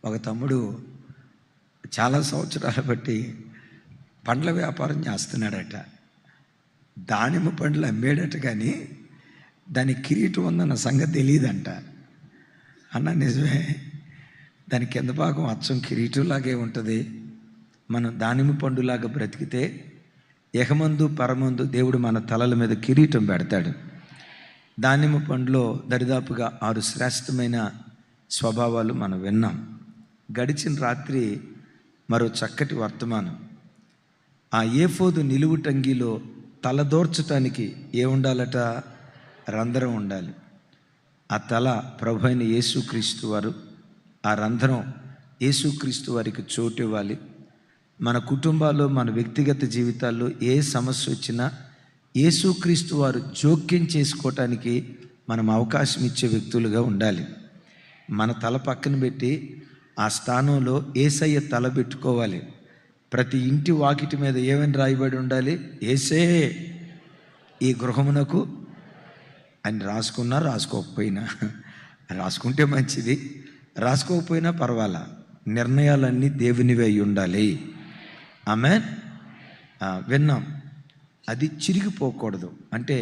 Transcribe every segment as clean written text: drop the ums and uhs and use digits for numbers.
ఒక తమ్ముడు చాలా సంవత్సరాలు బట్టి పండ్ల వ్యాపారం చేస్తున్నాడట. దానిమ్మ పండ్లు అమ్మేడట, కానీ దాని కిరీటం ఉందన్న సంగతి తెలియదంట. అన్న నిజమే, దాని కింద భాగం అచ్చం కిరీటంలాగే ఉంటుంది. మనం దానిమ్మ పండులాగా బ్రతికితే ఎహమందు పరమందు దేవుడు మన తలల మీద కిరీటం పెడతాడు. దానిమ్మ పండులో దరిదాపుగా 6 శ్రేష్టమైన స్వభావాలు మనం విన్నాం. గడిచిన రాత్రి మరో చక్కటి వర్తమానం. ఆ ఏఫోదు నిలువుటంగిలో తలదోర్చటానికి ఏముండాలట? రంధ్రం ఉండాలి. ఆ తల ప్రభు అయిన యేసుక్రీస్తు వారు, ఆ రంధ్రం యేసుక్రీస్తు వారికి చోటు ఇవ్వాలి. మన కుటుంబాల్లో, మన వ్యక్తిగత జీవితాల్లో ఏ సమస్య వచ్చినా యేసుక్రీస్తు వారు జోక్యం చేసుకోవటానికి మనం అవకాశం ఇచ్చే వ్యక్తులుగా ఉండాలి. మన తల పక్కన పెట్టి ఆ స్థానంలో యేసయ్య తల పెట్టుకోవాలి. ప్రతి ఇంటి వాకిటి మీద ఏమని రాయబడి ఉండాలి? యేసే ఈ గృహమునకు అని రాసుకున్నా రాసుకోకపోయినా, రాసుకుంటే మంచిది, రాసుకోకపోయినా పర్వాలా, నిర్ణయాలన్నీ దేవునివే అయి ఉండాలి. ఆమేన్. విన్నాం. అది చిరిగిపోకూడదు. అంటే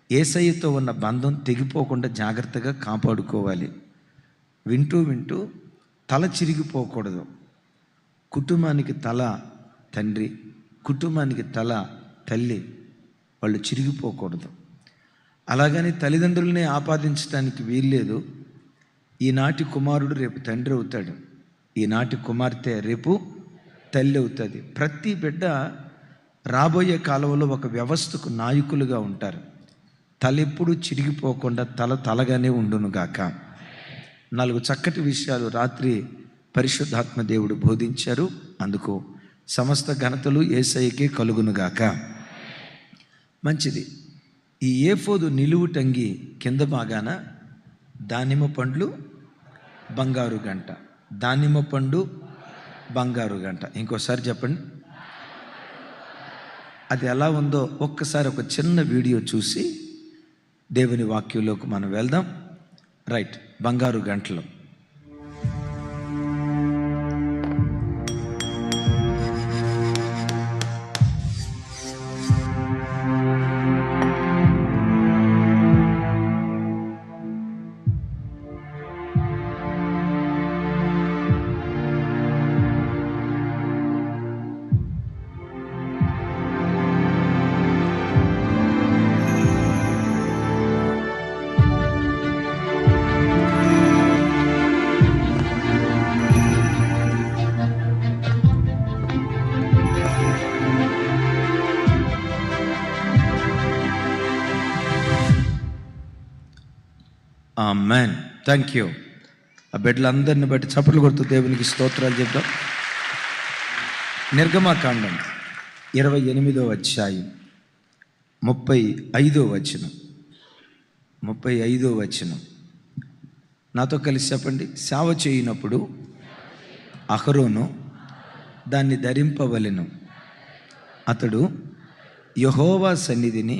యేసయ్యతో ఉన్న బంధం తెగిపోకుండా జాగ్రత్తగా కాపాడుకోవాలి. వింటూ వింటూ తల చిరిగిపోకూడదు. కుటుంబానికి తల తండ్రి, కుటుంబానికి తల తల్లి, వాళ్ళు చిరిగిపోకూడదు. అలాగని తల్లిదండ్రులనే ఆపాదించడానికి వీల్లేదు. ఈనాటి కుమారుడు రేపు తండ్రి అవుతాడు, ఈనాటి కుమార్తె రేపు తల్లి అవుతుంది. ప్రతి బిడ్డ రాబోయే కాలంలో ఒక వ్యవస్థకు నాయకులుగా ఉంటారు. తల ఎప్పుడు చిరిగిపోకుండా తలగానే ఉండునుగాక. 4 చక్కటి విషయాలు రాత్రి పరిశుద్ధాత్మ దేవుడు బోధించారు. అందుకు సమస్త ఘనతలు యేసయ్యకే కలుగునుగాక. మంచిది. ఈ ఏఫోదు నిలువుటంగి కింద భాగాన దానిమ్మ పండ్లు, బంగారు గంట. దానిమ్మ పండు, బంగారు గంట. ఇంకోసారి చెప్పండి. అది ఎలా ఉందో ఒక్కసారి ఒక చిన్న వీడియో చూసి దేవుని వాక్యంలోకి మనం వెళ్దాం. రైట్. బంగారు గంటలు. ఆమేన్. Thank you. ఆ బిడ్డలందరిని బట్టి చప్పట్లు కొడుతూ దేవునికి స్తోత్రాలు చెప్తాం. నిర్గమకాండం 28వ అధ్యాయం 35వ వచనం. 35వ వచనం నాతో కలిసి చెప్పండి. సేవ చేయనప్పుడు అహరోను దాన్ని ధరింపవలెను. అతడు యెహోవా సన్నిధిని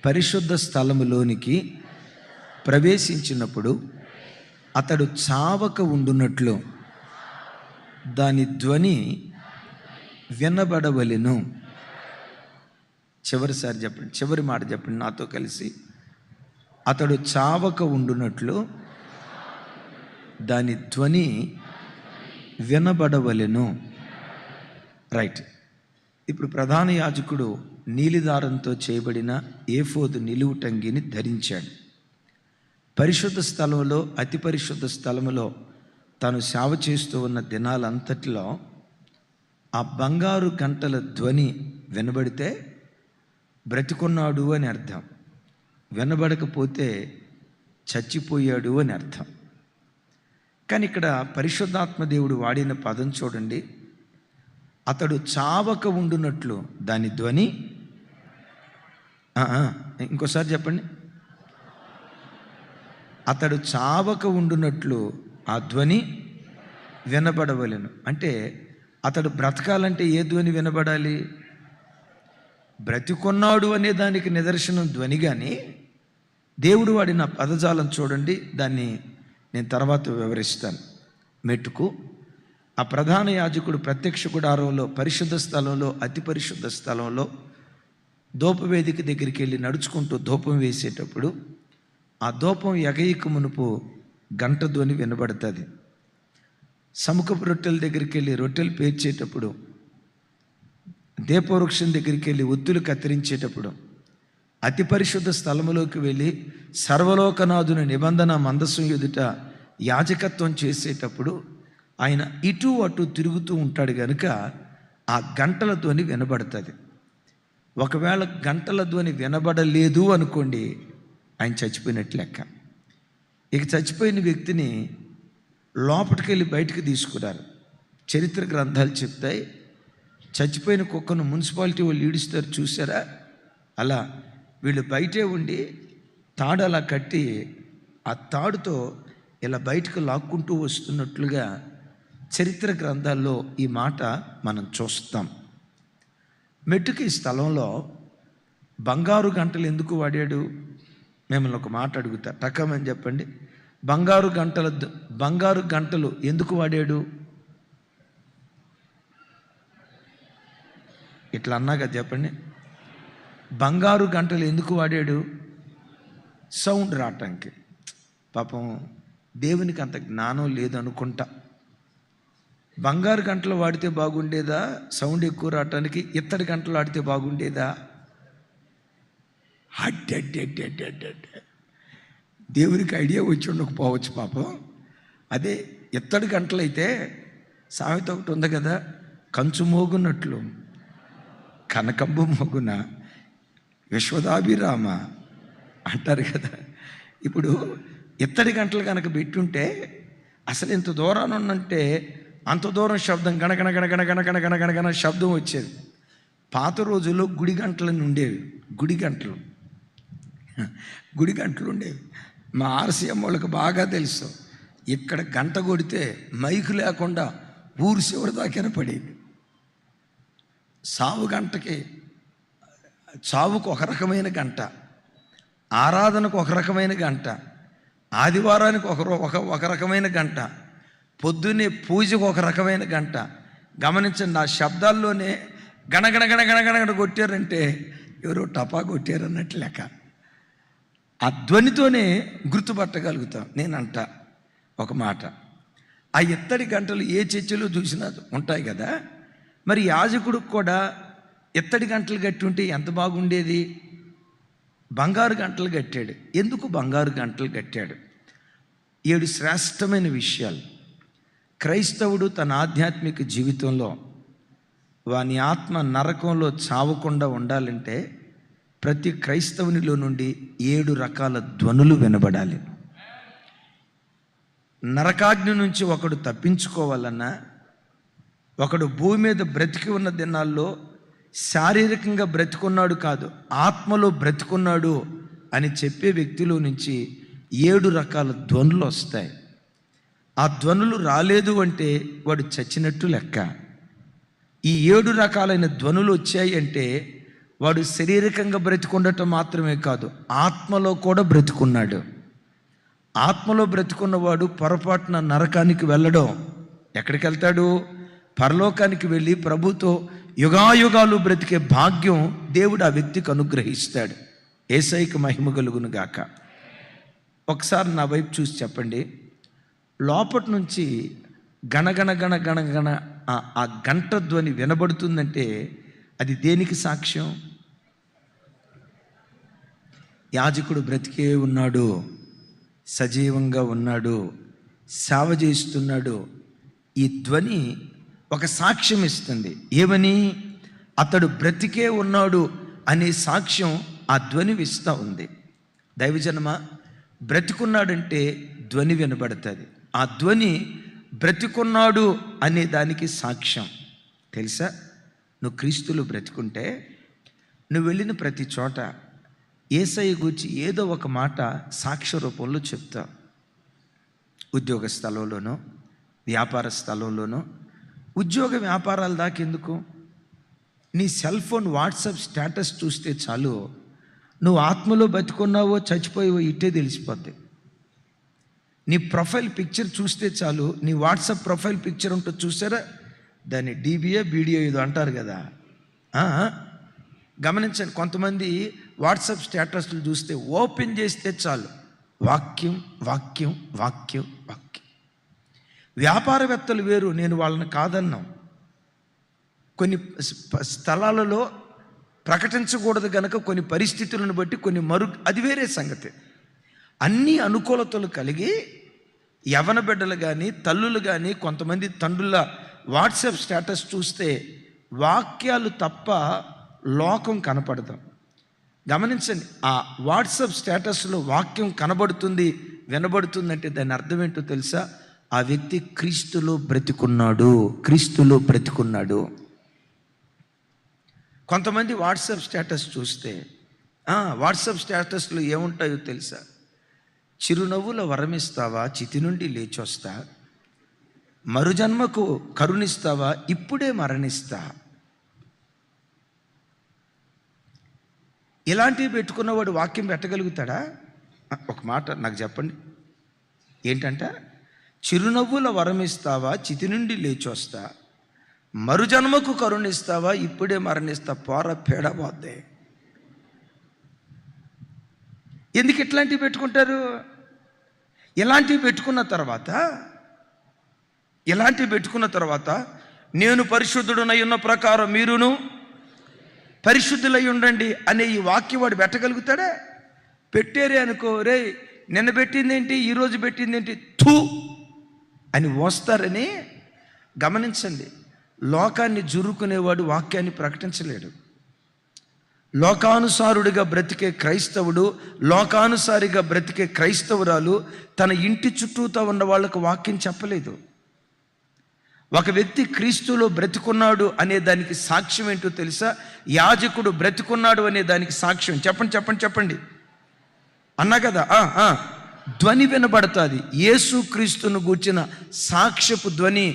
పరిశుద్ధ స్థలములోనికి ప్రవేశించినప్పుడు అతడు చావక ఉండునట్లు దాని ధ్వని వినబడవలెను. చివరిసారి చెప్పండి, చివరి మాట చెప్పండి నాతో కలిసి. అతడు చావక ఉండునట్లు దాని ధ్వని వినబడవలెను. రైట్. ఇప్పుడు ప్రధాన యాజకుడు నీలిదారంతో చేయబడిన ఏఫోదు నిలువుటంగిని ధరించాడు. పరిశుద్ధ స్థలంలో, అతి పరిశుద్ధ స్థలములో తాను సేవ చేస్తూ ఉన్న దినాలంతటిలో ఆ బంగారు గంటల ధ్వని వినబడితే బ్రతికున్నాడు అని అర్థం, వినబడకపోతే చచ్చిపోయాడు అని అర్థం. కానీ ఇక్కడ పరిశుద్ధాత్మ దేవుడు వాడిన పదం చూడండి. అతడు చావక ఉండునట్లు దాని ధ్వని. ఇంకోసారి చెప్పండి. అతడు చావక ఉండునట్లు ఆ ధ్వని వినబడవలెను. అంటే అతడు బ్రతకాలంటే ఏ ధ్వని వినబడాలి? బ్రతికున్నాడు అనే దానికి నిదర్శనం ధ్వని. కానీ దేవుడు వాడిన పదజాలం చూడండి, దాన్ని నేను తర్వాత వివరిస్తాను. మెట్టుకు. ఆ ప్రధాన యాజకుడు ప్రత్యక్ష గుడారంలో, పరిశుద్ధ స్థలంలో, అతి పరిశుద్ధ స్థలంలో ధూపవేదిక దగ్గరికి వెళ్ళి నడుచుకుంటూ ధూపం వేసేటప్పుడు ఆ ధూపం ఎగయిక మునుపు గంట ధ్వని వినబడుతుంది. సముఖపు రొట్టెల దగ్గరికి వెళ్ళి రొట్టెలు పేర్చేటప్పుడు, దీపవృక్షం దగ్గరికి వెళ్ళి ఒత్తులు కత్తిరించేటప్పుడు, అతి పరిశుద్ధ స్థలములోకి వెళ్ళి సర్వలోకనాథుని నిబంధన మందసం ఎదుట యాజకత్వం చేసేటప్పుడు ఆయన ఇటు అటు తిరుగుతూ ఉంటాడు కనుక ఆ గంటల ధ్వని వినబడుతుంది. ఒకవేళ గంటల ధ్వని వినబడలేదు అనుకోండి, ఆయన చచ్చిపోయినట్టు లెక్క. ఇక చచ్చిపోయిన వ్యక్తిని లోపలికి వెళ్ళి బయటకు తీసుకురారు. చరిత్ర గ్రంథాలు చెప్తాయి, చచ్చిపోయిన కుక్కను మున్సిపాలిటీ వాళ్ళు ఈడుస్తారు చూసారా, అలా వీళ్ళు బయటే ఉండి తాడు అలా కట్టి ఆ తాడుతో ఇలా బయటకు లాక్కుంటూ వస్తున్నట్లుగా చరిత్ర గ్రంథాల్లో ఈ మాట మనం చూస్తాం. మెట్టుకి ఈ స్థలంలో బంగారు గంటలు ఎందుకు వాడాడు? మిమ్మల్ని ఒక మాట అడుగుతా, టకమని చెప్పండి. బంగారు గంటలు ఎందుకు వాడాడు? ఇట్లా అన్నాగా చెప్పండి. బంగారు గంటలు ఎందుకు వాడాడు? సౌండ్ రావటానికి. పాపం దేవునికి అంత జ్ఞానం లేదనుకుంటా. బంగారు గంటలు వాడితే బాగుండేదా? సౌండ్ ఎక్కువ రావటానికి ఇత్తడి గంటలు వాడితే బాగుండేదా? దేవునికి ఐడియా వచ్చి ఉండకపోవచ్చు పాపం. అదే ఇత్తడి గంటలైతే సామెత ఒకటి ఉంది కదా, కంచు మోగున్నట్లు కనకంబు మోగున విశ్వదాభిరామ అంటారు కదా. ఇప్పుడు ఇత్తడి గంటలు కనుక పెట్టుంటే అసలు ఇంత దూరాన్ని ఉన్నంటే అంత దూరం శబ్దం గణగణ గణగణ గణగణ గణగణ శబ్దం వచ్చేది. పాత రోజుల్లో గుడి గంటలని ఉండేవి. గుడి గంటలు ఉండేవి. మా ఆర్సీఎం వాళ్ళకి బాగా తెలుసు. ఇక్కడ గంట కొడితే మైకు లేకుండా ఊరు చివరి దాకా పడేది. చావుకు ఒక రకమైన గంట, ఆరాధనకు ఒక రకమైన గంట, ఆదివారానికి ఒక రకమైన గంట, పొద్దున్నే పూజకు ఒక రకమైన గంట. గమనించండి, ఆ శబ్దాల్లోనే గణగణ గణగణ గణగణ కొట్టారంటే ఎవరో టపా కొట్టారన్నట్టు లెక్క. ఆ ధ్వనితోనే గుర్తుపట్టగలుగుతాం. నేనంట ఒక మాట, ఆ ఇత్తడి గంటలు ఏ చర్చిలో చూసినా ఉంటాయి కదా. మరి యాజకుడికి కూడా ఇత్తడి గంటలు కట్టి ఉంటే ఎంత బాగుండేది. బంగారు గంటలు కట్టాడు. ఎందుకు బంగారు గంటలు కట్టాడు? 7 శ్రేష్టమైన విషయాలు. క్రైస్తవుడు తన ఆధ్యాత్మిక జీవితంలో వాని ఆత్మ నరకంలో చావకుండా ఉండాలంటే ప్రతి క్రైస్తవునిలో నుండి 7 రకాల ధ్వనులు వినబడాలి. నరకాగ్ని నుంచి ఒకడు తప్పించుకోవాలన్నా, ఒకడు భూమి మీద బ్రతికి ఉన్న దినాల్లో శారీరకంగా బ్రతికున్నాడు కాదు, ఆత్మలో బ్రతికున్నాడు అని చెప్పే వ్యక్తిలో నుంచి 7 రకాల ధ్వనులు వస్తాయి. ఆ ధ్వనులు రాలేదు అంటే వాడు చచ్చినట్టు లెక్క. ఈ 7 రకాలైన ధ్వనులు వచ్చాయి అంటే వాడు శారీరకంగా బ్రతికుండటం మాత్రమే కాదు, ఆత్మలో కూడా బ్రతికున్నాడు. ఆత్మలో బ్రతికున్నవాడు పొరపాటున నరకానికి వెళ్ళడం. ఎక్కడికి వెళ్తాడు? పరలోకానికి వెళ్ళి ప్రభుతో యుగాయుగాలు బ్రతికే భాగ్యం దేవుడు ఆ వ్యక్తికి అనుగ్రహిస్తాడు. యేసయ్యకి మహిమ కలుగును గాక. ఒకసారి నా వైపు చూసి చెప్పండి, లోపటి నుంచి గణగణ గణ గణ గణ ఆ గంట ధ్వని వినబడుతుందంటే అది దేనికి సాక్ష్యం? యాజకుడు బ్రతికే ఉన్నాడు, సజీవంగా ఉన్నాడు, సేవ చేస్తున్నాడు. ఈ ధ్వని ఒక సాక్ష్యం ఇస్తుంది. ఏమని? అతడు బ్రతికే ఉన్నాడు అనే సాక్ష్యం ఆ ధ్వని ఇస్తూ ఉంది. దైవజనమా, బ్రతికున్నాడంటే ధ్వని వినబడుతుంది. ఆ ధ్వని బ్రతికున్నాడు అనే దానికి సాక్ష్యం. తెలుసా, నువ్వు క్రీస్తులో బ్రతికుంటే నువ్వు వెళ్ళిన ప్రతి చోట యేసయ్య గురించి ఏదో ఒక మాట సాక్ష్య రూపంలో చెప్తావు. ఉద్యోగ స్థలంలోనో, వ్యాపార స్థలంలోనో, ఉద్యోగ వ్యాపారాల దాకా ఎందుకు, నీ సెల్ ఫోన్ వాట్సాప్ స్టేటస్ చూస్తే చాలు నువ్వు ఆత్మలో బతుకున్నావో చచ్చిపోయావో ఇట్టే తెలిసిపోద్ది. నీ ప్రొఫైల్ పిక్చర్ చూస్తే చాలు, నీ వాట్సాప్ ప్రొఫైల్ పిక్చర్ ఉంటుంది చూసారా, దాన్ని డీబీఏ బీడియో ఏదో అంటారు కదా. గమనించండి, కొంతమంది వాట్సాప్ స్టేటస్లు చూస్తే ఓపెన్ చేస్తే చాలు వాక్యం వాక్యం వాక్యం వాక్యం. వ్యాపారవేత్తలు వేరు, నేను వాళ్ళని కాదన్నాం. కొన్ని స్థలాలలో ప్రకటించకూడదు కనుక కొన్ని పరిస్థితులను బట్టి కొన్ని అది వేరే సంగతి. అన్ని అనుకూలతలు కలిగి యవన బిడ్డలు కానీ తల్లులు కానీ కొంతమంది తండ్రుల వాట్సాప్ స్టేటస్ చూస్తే వాక్యాలు తప్ప లోకం కనపడదు. గమనించండి, ఆ వాట్సాప్ స్టేటస్లో వాక్యం కనబడుతుంది వినబడుతుందంటే దాని అర్థం ఏంటో తెలుసా? ఆ వ్యక్తి క్రీస్తులో బ్రతికున్నాడు, క్రీస్తులో బ్రతికున్నాడు. కొంతమంది వాట్సాప్ స్టేటస్ చూస్తే వాట్సాప్ స్టేటస్లో ఏముంటాయో తెలుసా? చిరునవ్వుల వరమిస్తావా, చితి నుండి లేచొస్తా, మరుజన్మకు కరుణిస్తావా, ఇప్పుడే మరణిస్తా. ఇలాంటివి పెట్టుకున్నవాడు వాక్యం పెట్టగలుగుతాడా? ఒక మాట నాకు చెప్పండి, ఏంటంట? చిరునవ్వుల వరమిస్తావా, చితి నుండి లేచొస్తా, మరుజన్మకు కరుణిస్తావా, ఇప్పుడే మరణిస్తా. పోర పేడబోద్దే. ఎందుకు ఇట్లాంటివి పెట్టుకుంటారు? ఇలాంటివి పెట్టుకున్న తర్వాత నేను పరిశుద్ధుడనై ఉన్న ప్రకారం మీరును పరిశుద్ధులై ఉండండి అనే ఈ వాక్యం వాడు పెట్టగలుగుతాడా? పెట్టారే అనుకో, రే నిన్న పెట్టిందేంటి, ఈరోజు పెట్టిందేంటి, థూ అని వస్తారని. గమనించండి, లోకాన్ని జురుకునేవాడు వాక్యాన్ని ప్రకటించలేడు. లోకానుసారుడిగా బ్రతికే క్రైస్తవుడు, లోకానుసారిగా బ్రతికే క్రైస్తవురాలు తన ఇంటి చుట్టూతో ఉన్న వాళ్ళకు వాక్యం చెప్పలేదు. ఒక వ్యక్తి క్రీస్తులో బ్రతికున్నాడు అనే దానికి సాక్ష్యం ఏంటో తెలుసా? యాజకుడు బ్రతికున్నాడు అనే దానికి సాక్ష్యం. చెప్పండి చెప్పండి చెప్పండి అన్నా కదా. ధ్వని వినబడుతుంది. యేసు క్రీస్తును గూర్చిన సాక్ష్యపు ధ్వని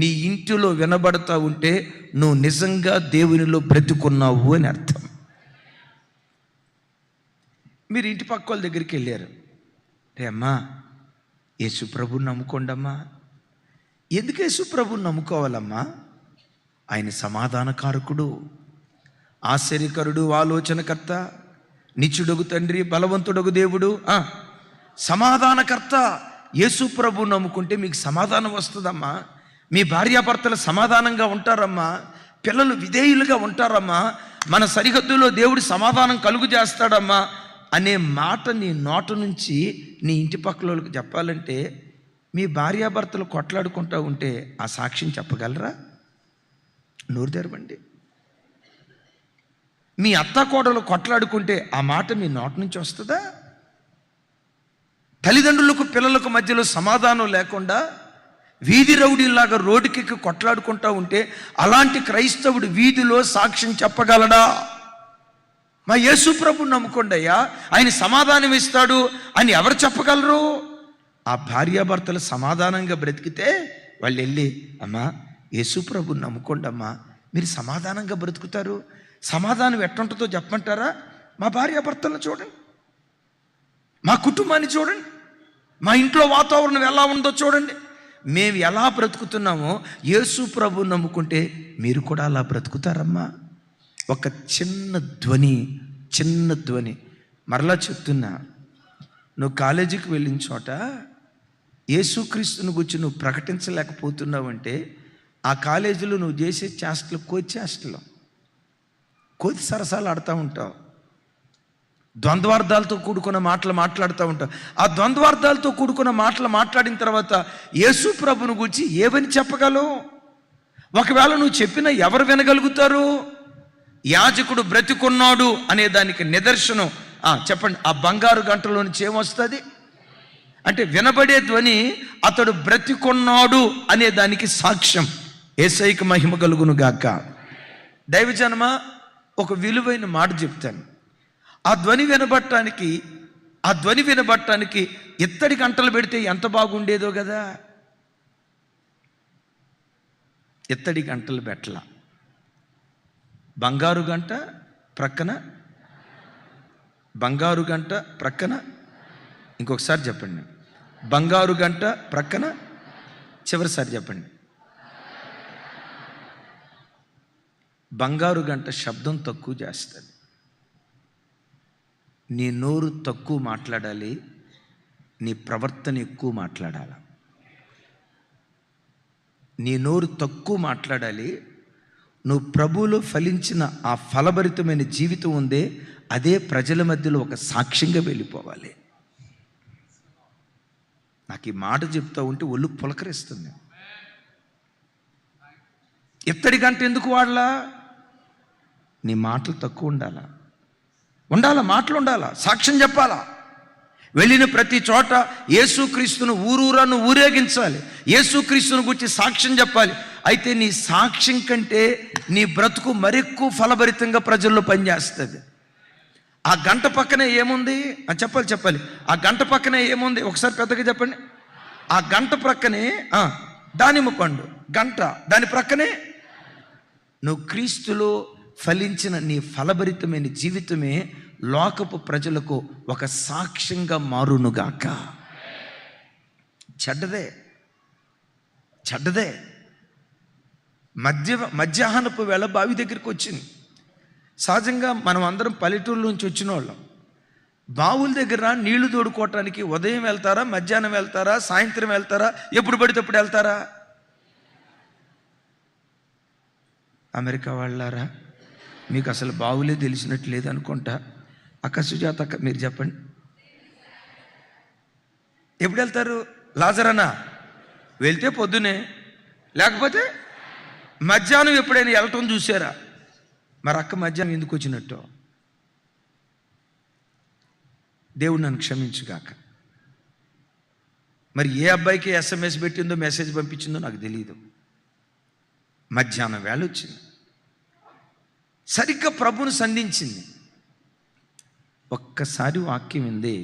నీ ఇంటిలో వినబడతా ఉంటే నువ్వు నిజంగా దేవునిలో బ్రతికున్నావు అని అర్థం. మీరు ఇంటి పక్క వాళ్ళ దగ్గరికి వెళ్ళారు, రే అమ్మా యేసు ప్రభుని నమ్ముకోండమ్మా. ఎందుకు యేసు ప్రభుని నమ్ముకోవాలమ్మా? ఆయన సమాధానకారకుడు, ఆశ్చర్యకరుడు, ఆలోచనకర్త, నిత్యుడగు తండ్రి, బలవంతుడగు దేవుడు, సమాధానకర్త. యేసు ప్రభుని నమ్ముకుంటే మీకు సమాధానం వస్తుందమ్మా. మీ భార్యాభర్తలు సమాధానంగా ఉంటారమ్మా, పిల్లలు విధేయులుగా ఉంటారమ్మా, మన సరిహద్దులో దేవుడు సమాధానం కలుగు చేస్తాడమ్మా అనే మాట నీ నోట నుంచి నీ ఇంటి పక్కల వాళ్ళకి చెప్పాలంటే మీ భార్యాభర్తలు కొట్లాడుకుంటూ ఉంటే ఆ సాక్ష్యం చెప్పగలరా? నోరు తెరవండి. మీ అత్తాకోడలు కొట్లాడుకుంటే ఆ మాట మీ నోట నుంచి వస్తుందా? తల్లిదండ్రులకు పిల్లలకు మధ్యలో సమాధానం లేకుండా వీధి రౌడీలాగా రోడ్డుకెక్కి కొట్లాడుకుంటూ ఉంటే అలాంటి క్రైస్తవుడు వీధిలో సాక్ష్యం చెప్పగలడా? మా యేసు ప్రభుని నమ్ముకోండి అయ్యా, ఆయన సమాధానం ఇస్తాడు అని ఎవరు చెప్పగలరు? ఆ భార్యాభర్తలు సమాధానంగా బ్రతికితే వాళ్ళు వెళ్ళి, అమ్మా యేసు ప్రభుని నమ్ముకోండి అమ్మా, మీరు సమాధానంగా బ్రతుకుతారు. సమాధానం ఎట్టుంటుందో చెప్పమంటారా? మా భార్యాభర్తలను చూడండి, మా కుటుంబాన్ని చూడండి, మా ఇంట్లో వాతావరణం ఎలా ఉందో చూడండి. మేము ఎలా బ్రతుకుతున్నామో యేసు ప్రభుని నమ్ముకుంటే మీరు కూడా అలా బ్రతుకుతారమ్మా. ఒక చిన్న ధ్వని మరలా చెప్తున్నా, నువ్వు కాలేజీకి వెళ్ళిన చోట యేసుక్రీస్తుని గురించి నువ్వు ప్రకటించలేకపోతున్నావంటే ఆ కాలేజీలో నువ్వు చేసే చేష్టలు కోతి సరసాలు ఆడుతూ ఉంటావు, ద్వంద్వార్థాలతో కూడుకున్న మాటలు మాట్లాడుతూ ఉంటావు. ఆ ద్వంద్వార్థాలతో కూడుకున్న మాటలు మాట్లాడిన తర్వాత యేసు ప్రభుని గురించి ఏమని చెప్పగలవు? ఒకవేళ నువ్వు చెప్పినా ఎవరు వినగలుగుతారు? యాజకుడు బ్రతికున్నాడు అనే దానికి నిదర్శనం చెప్పండి. ఆ బంగారు గంటలో నుంచి ఏమొస్తుంది అంటే వినబడే ధ్వని అతడు బ్రతికున్నాడు అనే దానికి సాక్ష్యం. యేసయ్యకి మహిమ కలుగును గాక. దైవజనమ, ఒక విలువైన మాట చెప్తాను. ఆ ధ్వని వినబడటానికి ఇత్తడి గంటలు పెడితే ఎంత బాగుండేదో కదా. ఇత్తడి గంటలు పెట్టలా, బంగారు గంట ప్రక్కన ఇంకొకసారి చెప్పండి, బంగారు గంట ప్రక్కన, చివరిసారి చెప్పండి. బంగారు గంట శబ్దం తక్కువ చేస్తుంది. నీ నోరు తక్కువ మాట్లాడాలి, నీ ప్రవర్తన ఎక్కువ మాట్లాడాలి. నీ నోరు తక్కువ మాట్లాడాలి, నువ్వు ప్రభువులో ఫలించిన ఆ ఫలభరితమైన జీవితం ఉందే, అదే ప్రజల మధ్యలో ఒక సాక్ష్యంగా వెళ్ళిపోవాలి. నాకు ఈ మాట చెప్తా ఉంటే ఒళ్ళు పులకరిస్తుంది. ఇత్తడి గంట ఎందుకు వాడలా? నీ మాటలు తక్కువ ఉండాలా, మాటలు ఉండాలా, సాక్ష్యం చెప్పాలా. వెళ్ళిన ప్రతి చోట యేసుక్రీస్తును ఊరూరాను ఊరేగించాలి, యేసుక్రీస్తును గురించి సాక్ష్యం చెప్పాలి. అయితే నీ సాక్ష్యం కంటే నీ బ్రతుకు మరెక్కువ ఫలభరితంగా ప్రజల్లో పనిచేస్తుంది. ఆ గంట పక్కనే ఏముంది అని చెప్పాలి. ఆ గంట పక్కనే ఏముంది ఒకసారి పెద్దగా చెప్పండి. ఆ గంట ప్రక్కనే దానిమ్మ పండు గంట, దాని ప్రక్కనే నువ్వు క్రీస్తులో ఫలించిన నీ ఫలభరితమైన జీవితమే లోకపు ప్రజలకు ఒక సాక్ష్యంగా మారునుగాక. చెడ్డదే మధ్యాహ్నపు వేళ బావి దగ్గరికి వచ్చింది. సహజంగా మనం అందరం పల్లెటూరు నుంచి వచ్చిన వాళ్ళం. బావుల దగ్గర నీళ్లు తోడుకోవటానికి ఉదయం వెళ్తారా, మధ్యాహ్నం వెళ్తారా, సాయంత్రం వెళ్తారా, ఎప్పుడు పడితే అప్పుడు వెళ్తారా? అమెరికా వాళ్ళారా, మీకు అసలు బావులే తెలిసినట్టు లేదు అనుకుంటా. అక్క సుజాత అక్క, మీరు చెప్పండి, ఎప్పుడు వెళ్తారు? లాజరనా వెళ్తే పొద్దునే, లేకపోతే మధ్యాహ్నం ఎప్పుడైనా వెళ్ళటం చూసారా? మరి అక్క మధ్యాహ్నం ఎందుకు వచ్చినట్టు? దేవుడు నన్ను క్షమించుగాక. మరి ఏ అబ్బాయికి SMS పెట్టిందో, మెసేజ్ పంపించిందో నాకు తెలియదు. మధ్యాహ్నం వేళ వచ్చింది, సరిగ్గా ప్రభువును సంధించింది. ఒక్కసారి వాక్యం విందే,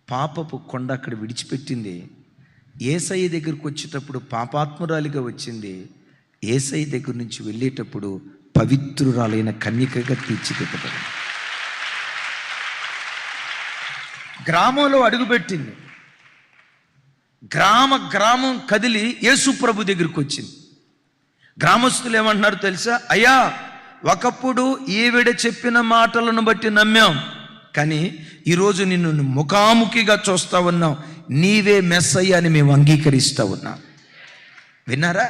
పాపపు కొండ అక్కడ విడిచిపెట్టింది. యేసయ్య దగ్గరికి వచ్చేటప్పుడు పాపాత్మురాలిగా వచ్చింది, యేసయ్య దగ్గర నుంచి వెళ్ళేటప్పుడు పవిత్రురాలైన కన్యకగా తీర్చిదిద్దబడింది. గ్రామంలో అడుగుపెట్టింది, గ్రామం కదిలి యేసు ప్రభు దగ్గరికి వచ్చింది. గ్రామస్తులు ఏమంటున్నారు తెలుసా? అయ్యా, ఒకప్పుడు ఈవిడ చెప్పిన మాటలను బట్టి నమ్మాం, కానీ ఈరోజు నిన్ను ముఖాముఖిగా చూస్తా ఉన్నాం, నీవే మెస్సయ్య అని మేము అంగీకరిస్తూ ఉన్నాం. విన్నారా?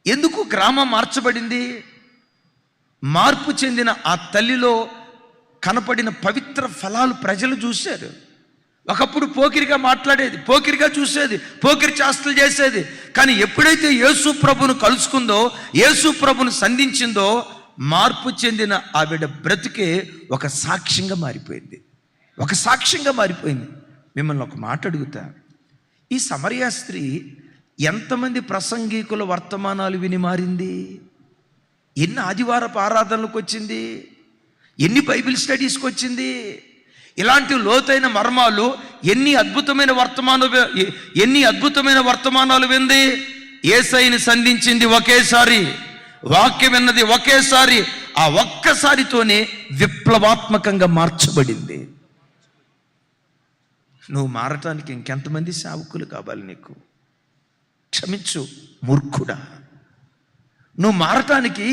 ఎందుకు గ్రామం మార్చబడింది? మార్పు చెందిన ఆ తల్లిలో కనపడిన పవిత్ర ఫలాలు ప్రజలు చూశారు. ఒకప్పుడు పోకిరిగా మాట్లాడేది, పోకిరిగా చూసేది, పోకిరి చేష్టలు చేసేది. కానీ ఎప్పుడైతే యేసు ప్రభును కలుసుకుందో, యేసు ప్రభును సంధించిందో, మార్పు చెందిన ఆవిడ బ్రతికే ఒక సాక్ష్యంగా మారిపోయింది. మిమ్మల్ని ఒక మాట అడుగుతా, ఈ సమరయ స్త్రీ ఎంతమంది ప్రసంగికుల వర్తమానాలు విని మారింది? ఎన్ని ఆదివారపు ఆరాధనలకు వచ్చింది? ఎన్ని బైబిల్ స్టడీస్కి వచ్చింది? ఇలాంటి లోతైన మర్మాలు ఎన్ని అద్భుతమైన వర్తమానాలు వింది? యేసయ్యని సంధించింది ఒకేసారి, వాక్యం విన్నది ఒకేసారి. ఆ ఒక్కసారితోనే విప్లవాత్మకంగా మార్చబడింది. నువ్వు మారటానికి ఇంకెంతమంది సేవకులు కావాలి నీకు? క్షమించు మూర్ఖుడా, నువ్వు మారటానికి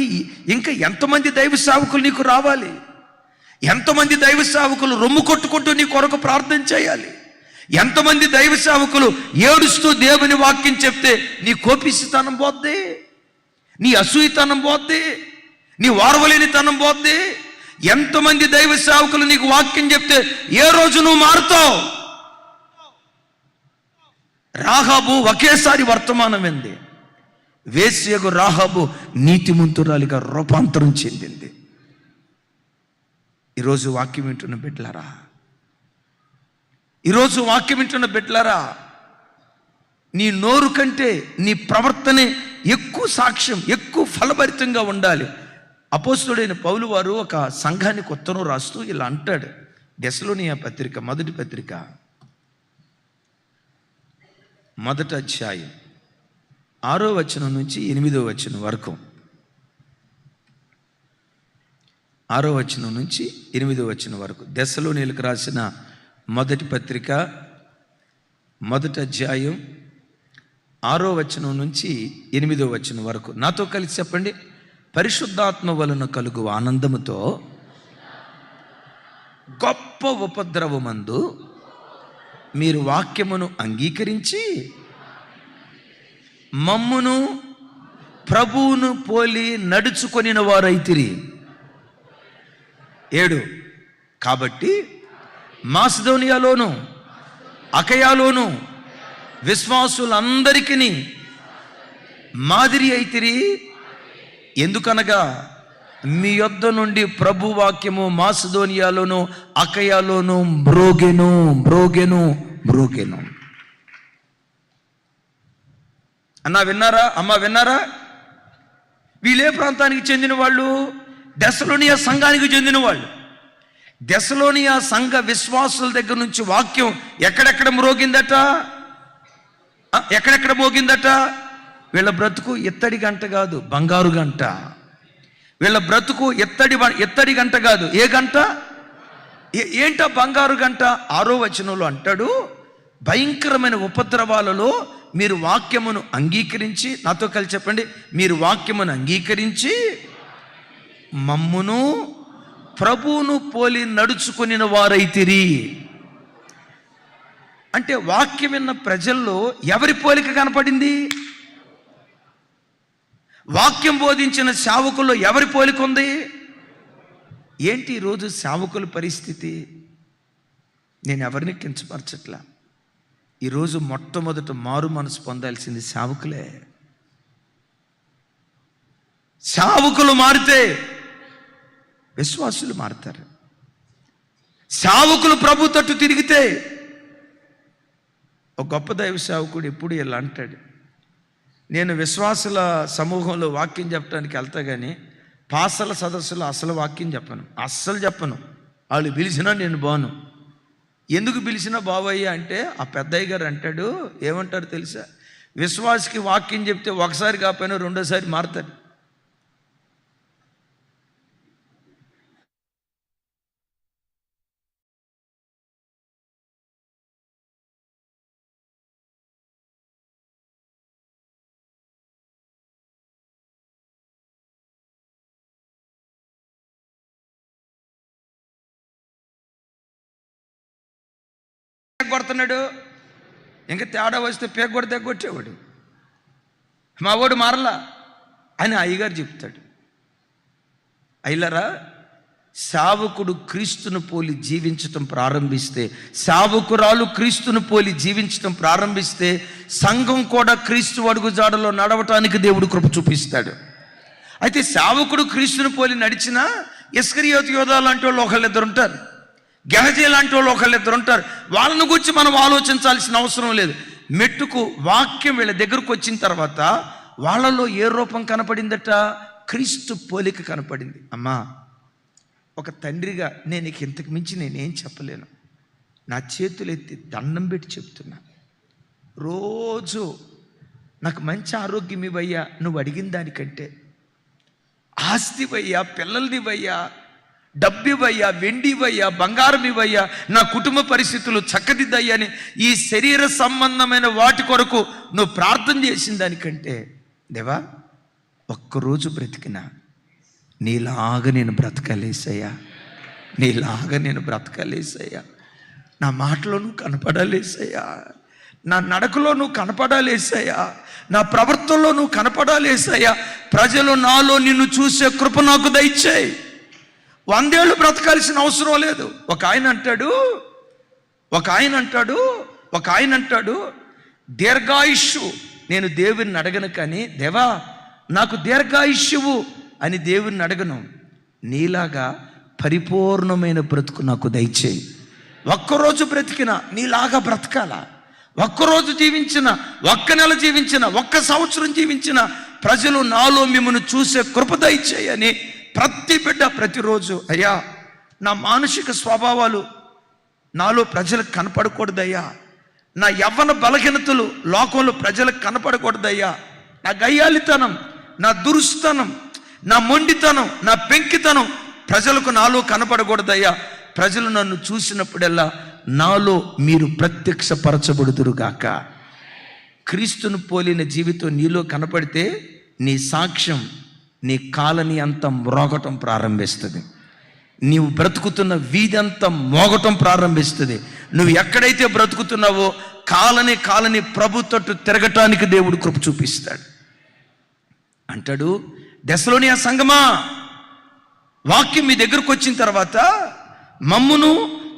ఇంకా ఎంతమంది దైవ సేవకులు నీకు రావాలి? ఎంతమంది దైవ సేవకులు రొమ్ము కొట్టుకుంటూ నీ కొరకు ప్రార్థన చేయాలి? ఎంతమంది దైవ సేవకులు ఏడుస్తూ దేవుని వాక్యం చెప్తే నీ కోపిస్తనం పోద్ది, నీ అసూయతనం పోద్ది, నీ వారవలేనితనం పోద్ది? ఎంతమంది దైవ సేవకులు నీకు వాక్యం చెప్తే ఏ రోజు నువ్వు మారుతావు? రాహాబు ఒకేసారి వర్తమానం వింది. వేశ్యకు రాహాబు నీతిమంతురాలిగా రూపాంతరం చెందింది. ఈరోజు వాక్యం వింటున్న బిడ్డలారా, నీ నోరు కంటే నీ ప్రవర్తనే ఎక్కువ సాక్ష్యం, ఎక్కువ ఫలభరితంగా ఉండాలి. అపోస్తలుడైన పౌలు వారు ఒక సంఘానికి ఉత్తరం రాస్తూ ఇలా అంటాడు. దెస్సలోనియ పత్రిక, మొదటి పత్రిక, 1వ అధ్యాయం 6వ వచనం నుంచి 8వ వచనం వరకు, 6వ వచనం నుంచి 8వ వచనం వరకు, దెస్సలోనియులకు రాసిన మొదటి పత్రిక మొదటి అధ్యాయం 6వ వచనం నుంచి 8వ వచనం వరకు నాతో కలిసి చెప్పండి. పరిశుద్ధాత్మ వలన కలుగు ఆనందముతో గొప్ప ఉపద్రవమందు మీరు వాక్యమును అంగీకరించి మమ్మును ప్రభువును పోలి నడుచుకొనిన వారైతిరి. 7 కాబట్టి మాసిదోనియాలోను అకయాలోను విశ్వాసులందరికీ మాదిరి అయితిరి. ఎందుకనగా మీ యొద్ద నుండి ప్రభు వాక్యము మాసిదోనియాలోను అకయాలోను మ్రోగెను. అన్నా విన్నారా? అమ్మ విన్నారా? వీళ్ళే ప్రాంతానికి చెందిన వాళ్ళు? దెస్సలోనియ సంఘానికి చెందిన వాళ్ళు. దెస్సలోనియ సంఘ విశ్వాసుల దగ్గర నుంచి వాక్యం ఎక్కడెక్కడ మోగిందట? వీళ్ళ బ్రతుకు ఎత్తడి గంట కాదు, బంగారు గంట. వీళ్ళ బ్రతుకు ఎత్తడి గంట కాదు, ఏ గంట? ఏంటో బంగారు గంట. 6వ వచనంలో అంటాడు, భయంకరమైన ఉపద్రవాలలో మీరు వాక్యమును అంగీకరించి, నాతో కలిసి చెప్పండి, మీరు వాక్యమును అంగీకరించి మమ్మును ప్రభువును పోలి నడుచుకొనిన వారైతిరి. అంటే వాక్యం విన్న ప్రజల్లో ఎవరి పోలిక కనపడింది? వాక్యం బోధించిన సేవకుల్లో ఎవరి పోలిక ఉంది? ఏంటి ఈరోజు సేవకుల పరిస్థితి? నేను ఎవరిని కించపరచట్లా. ఈరోజు మొట్టమొదట మారు మనసు పొందాల్సింది సేవకులే. సేవకులు మారితే విశ్వాసులు మారుతారు. సేవకులు ప్రభు తట్టు తిరిగితే, ఒక గొప్ప దైవ సేవకుడు ఎప్పుడు ఇలా అంటాడు, నేను విశ్వాసుల సమూహంలో వాక్యం చెప్పడానికి వెళ్తా కానీ పాసల సదస్సులో అసలు వాక్యం చెప్పను, అస్సలు చెప్పను. వాళ్ళు పిలిచినా నేను బాను. ఎందుకు పిలిచినా బావయ్య అంటే ఆ పెద్దయ్య గారు అంటాడు, ఏమంటారు తెలుసా, విశ్వాసికి వాక్యం చెప్తే ఒకసారి కాకపోయినా రెండోసారి మారుతాడు. కొడుతున్నాడు, ఇంకా తేడా వస్తే పేక కొడితే కొట్టేవాడు. మా వాడు మారలా అని అయ్యగారు చెప్తాడు. అయ్యలారా, సేవకుడు క్రీస్తును పోలి జీవించటం ప్రారంభిస్తే, సేవకురాలు క్రీస్తును పోలి జీవించటం ప్రారంభిస్తే సంఘం కూడా క్రీస్తు అడుగుజాడలో నడవటానికి దేవుడు కృప చూపిస్తాడు. అయితే సేవకుడు క్రీస్తును పోలి నడిచినా ఇస్కరియోతు యోధా లాంటి వాళ్ళు ఒకళ్ళిద్దరు ఉంటారు, గెహజీ లాంటి వాళ్ళు ఒకళ్ళిద్దరు ఉంటారు. వాళ్ళని గురించి మనం ఆలోచించాల్సిన అవసరం లేదు. మెట్టుకు వాక్యం వీళ్ళ దగ్గరకు వచ్చిన తర్వాత వాళ్ళలో ఏ రూపం కనపడిందట? క్రీస్తు పోలిక కనపడింది. అమ్మా, ఒక తండ్రిగా నేను నీకు ఇంతకు మించి నేనేం చెప్పలేను. నా చేతులు ఎత్తి దండం పెట్టి చెప్తున్నా, రోజు నాకు మంచి ఆరోగ్యం ఇవ్వయ్యా, నువ్వు అడిగిన దానికంటే ఆస్తి ఇవ్వయ్యా, పిల్లల్ని ఇవ్వయ్యా, డబ్బు ఇవ్వయ్యా, వెండి ఇవ్వయ్యా, బంగారం ఇవ్వయ్యా, నా కుటుంబ పరిస్థితులు చక్కదిద్దయ్యా అని ఈ శరీర సంబంధమైన వాటి కొరకు నువ్వు ప్రార్థన చేసిన దానికంటే, దేవా ఒక్కరోజు బ్రతికినా నీలాగా నేను బ్రతకలేసయ్యా, నీలాగా నేను బ్రతకలేసయ్యా, నా మాటలో నువ్వు కనపడాలేసయ్యా, నా నడకలో నువ్వు కనపడాలేసయ్యా, నా ప్రవర్తనలో నువ్వు కనపడాలేసయ్యా, ప్రజలు నాలో నిన్ను చూసే కృప నాకు దయచేయి. 100 ఏళ్ళు బ్రతకాల్సిన అవసరం లేదు. ఒక ఆయన అంటాడు దీర్ఘాయుష్యు నేను దేవుని అడగను, కానీ దేవా నాకు దీర్ఘాయుష్యువు అని దేవుని అడగను, నీలాగా పరిపూర్ణమైన బ్రతుకు నాకు దయచేయి. ఒక్కరోజు బ్రతికిన నీలాగా బ్రతకాల, ఒక్కరోజు జీవించిన, ఒక్క నెల జీవించిన, ఒక్క సంవత్సరం జీవించిన ప్రజలు నాలో మిమ్మల్ని చూసే కృప దయచేయని ప్రతి బిడ్డ ప్రతిరోజు, అయ్యా నా మానసిక స్వభావాలు నాలో ప్రజలకు కనపడకూడదయ్యా, నా యవ్వన బలహీనతలు లోకంలో ప్రజలకు కనపడకూడదయ్యా, నా గయ్యాలితనం, నా దురుస్తనం, నా మొండితనం, నా పెంకితనం ప్రజలకు నాలో కనపడకూడదయ్యా. ప్రజలు నన్ను చూసినప్పుడల్లా నాలో మీరు ప్రత్యక్షపరచబడుదురుగాక. క్రీస్తును పోలిన జీవితం నీలో కనపడితే నీ సాక్ష్యం నీ కాలనీ అంతా మ్రోగటం ప్రారంభిస్తుంది. నీవు బ్రతుకుతున్న వీధి అంతా మోగటం ప్రారంభిస్తుంది. నువ్వు ఎక్కడైతే బ్రతుకుతున్నావో కాలనీ ప్రభు తట్టు తిరగటానికి దేవుడు కృప చూపిస్తాడు. అంటాడు, దెస్సలోనియ సంఘమా, వాక్యం మీ దగ్గరకు వచ్చిన తర్వాత మమ్మును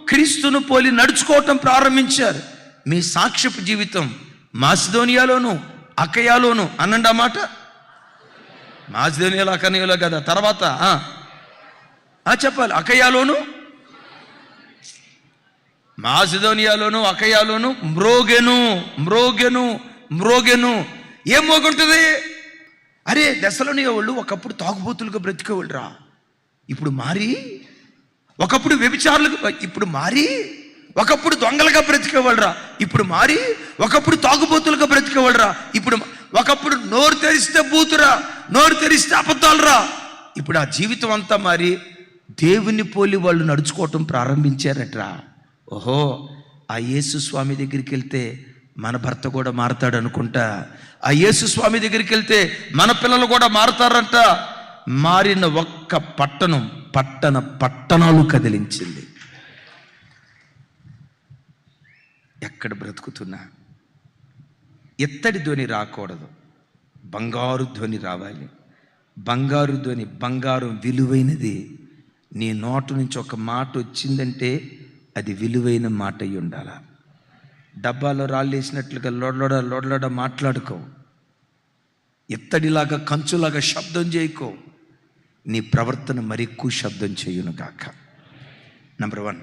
క్రీస్తును పోలి నడుచుకోవటం ప్రారంభించారు. మీ సాక్ష్యపు జీవితం మాసిదోనియాలోను అకయాలోను అనండి. ఆ మాట మాసిదోనియాలో అకయాలో కదా, తర్వాత చెప్పాలి. అకయాలోను మాసిదోనియాలోను అకయాలోను మ్రోగెను. ఏం మోగుంటుంది? అరే, దెస్సలోనియ వాళ్ళు ఒకప్పుడు తాగుబోతులుగా బ్రతికేవాళ్ళురా, ఇప్పుడు మారి. ఒకప్పుడు వ్యభిచారులుగా, ఇప్పుడు మారి. ఒకప్పుడు దొంగలుగా బ్రతికేవాళ్ళరా, ఇప్పుడు మారి. ఒకప్పుడు తాగుబోతులుగా బ్రతికేవాళ్ళరా, ఇప్పుడు. ఒకప్పుడు నోరు తెరిస్తే బూతురా, నోరు తెరిస్తే అబద్ధాలురా, ఇప్పుడు ఆ జీవితం అంతా మారి దేవుని పోలి వాళ్ళు నడుచుకోవటం ప్రారంభించారట్రా. ఓహో, ఆ యేసు స్వామి దగ్గరికి వెళ్తే మన భర్త కూడా మారతాడు అనుకుంటా. ఆ యేసు స్వామి దగ్గరికి వెళ్తే మన పిల్లలు కూడా మారతారంట. మారిన ఒక్క పట్టణాలు కదిలించింది. ఎక్కడ బ్రతుకుతున్నా ఎత్తడి ధ్వని రాకూడదు, బంగారు ధ్వని రావాలి. బంగారు ధ్వని, బంగారం విలువైనది. నీ నోటు నుంచి ఒక మాట వచ్చిందంటే అది విలువైన మాట అయి ఉండాలా. డబ్బాలో రాళ్ళు వేసినట్లుగా లోడ్లోడ మాట్లాడుకో. ఎత్తడిలాగా కంచులాగా శబ్దం చేయకో. నీ ప్రవర్తన మరి ఎక్కువ శబ్దం చేయును గాక. నంబర్ 1,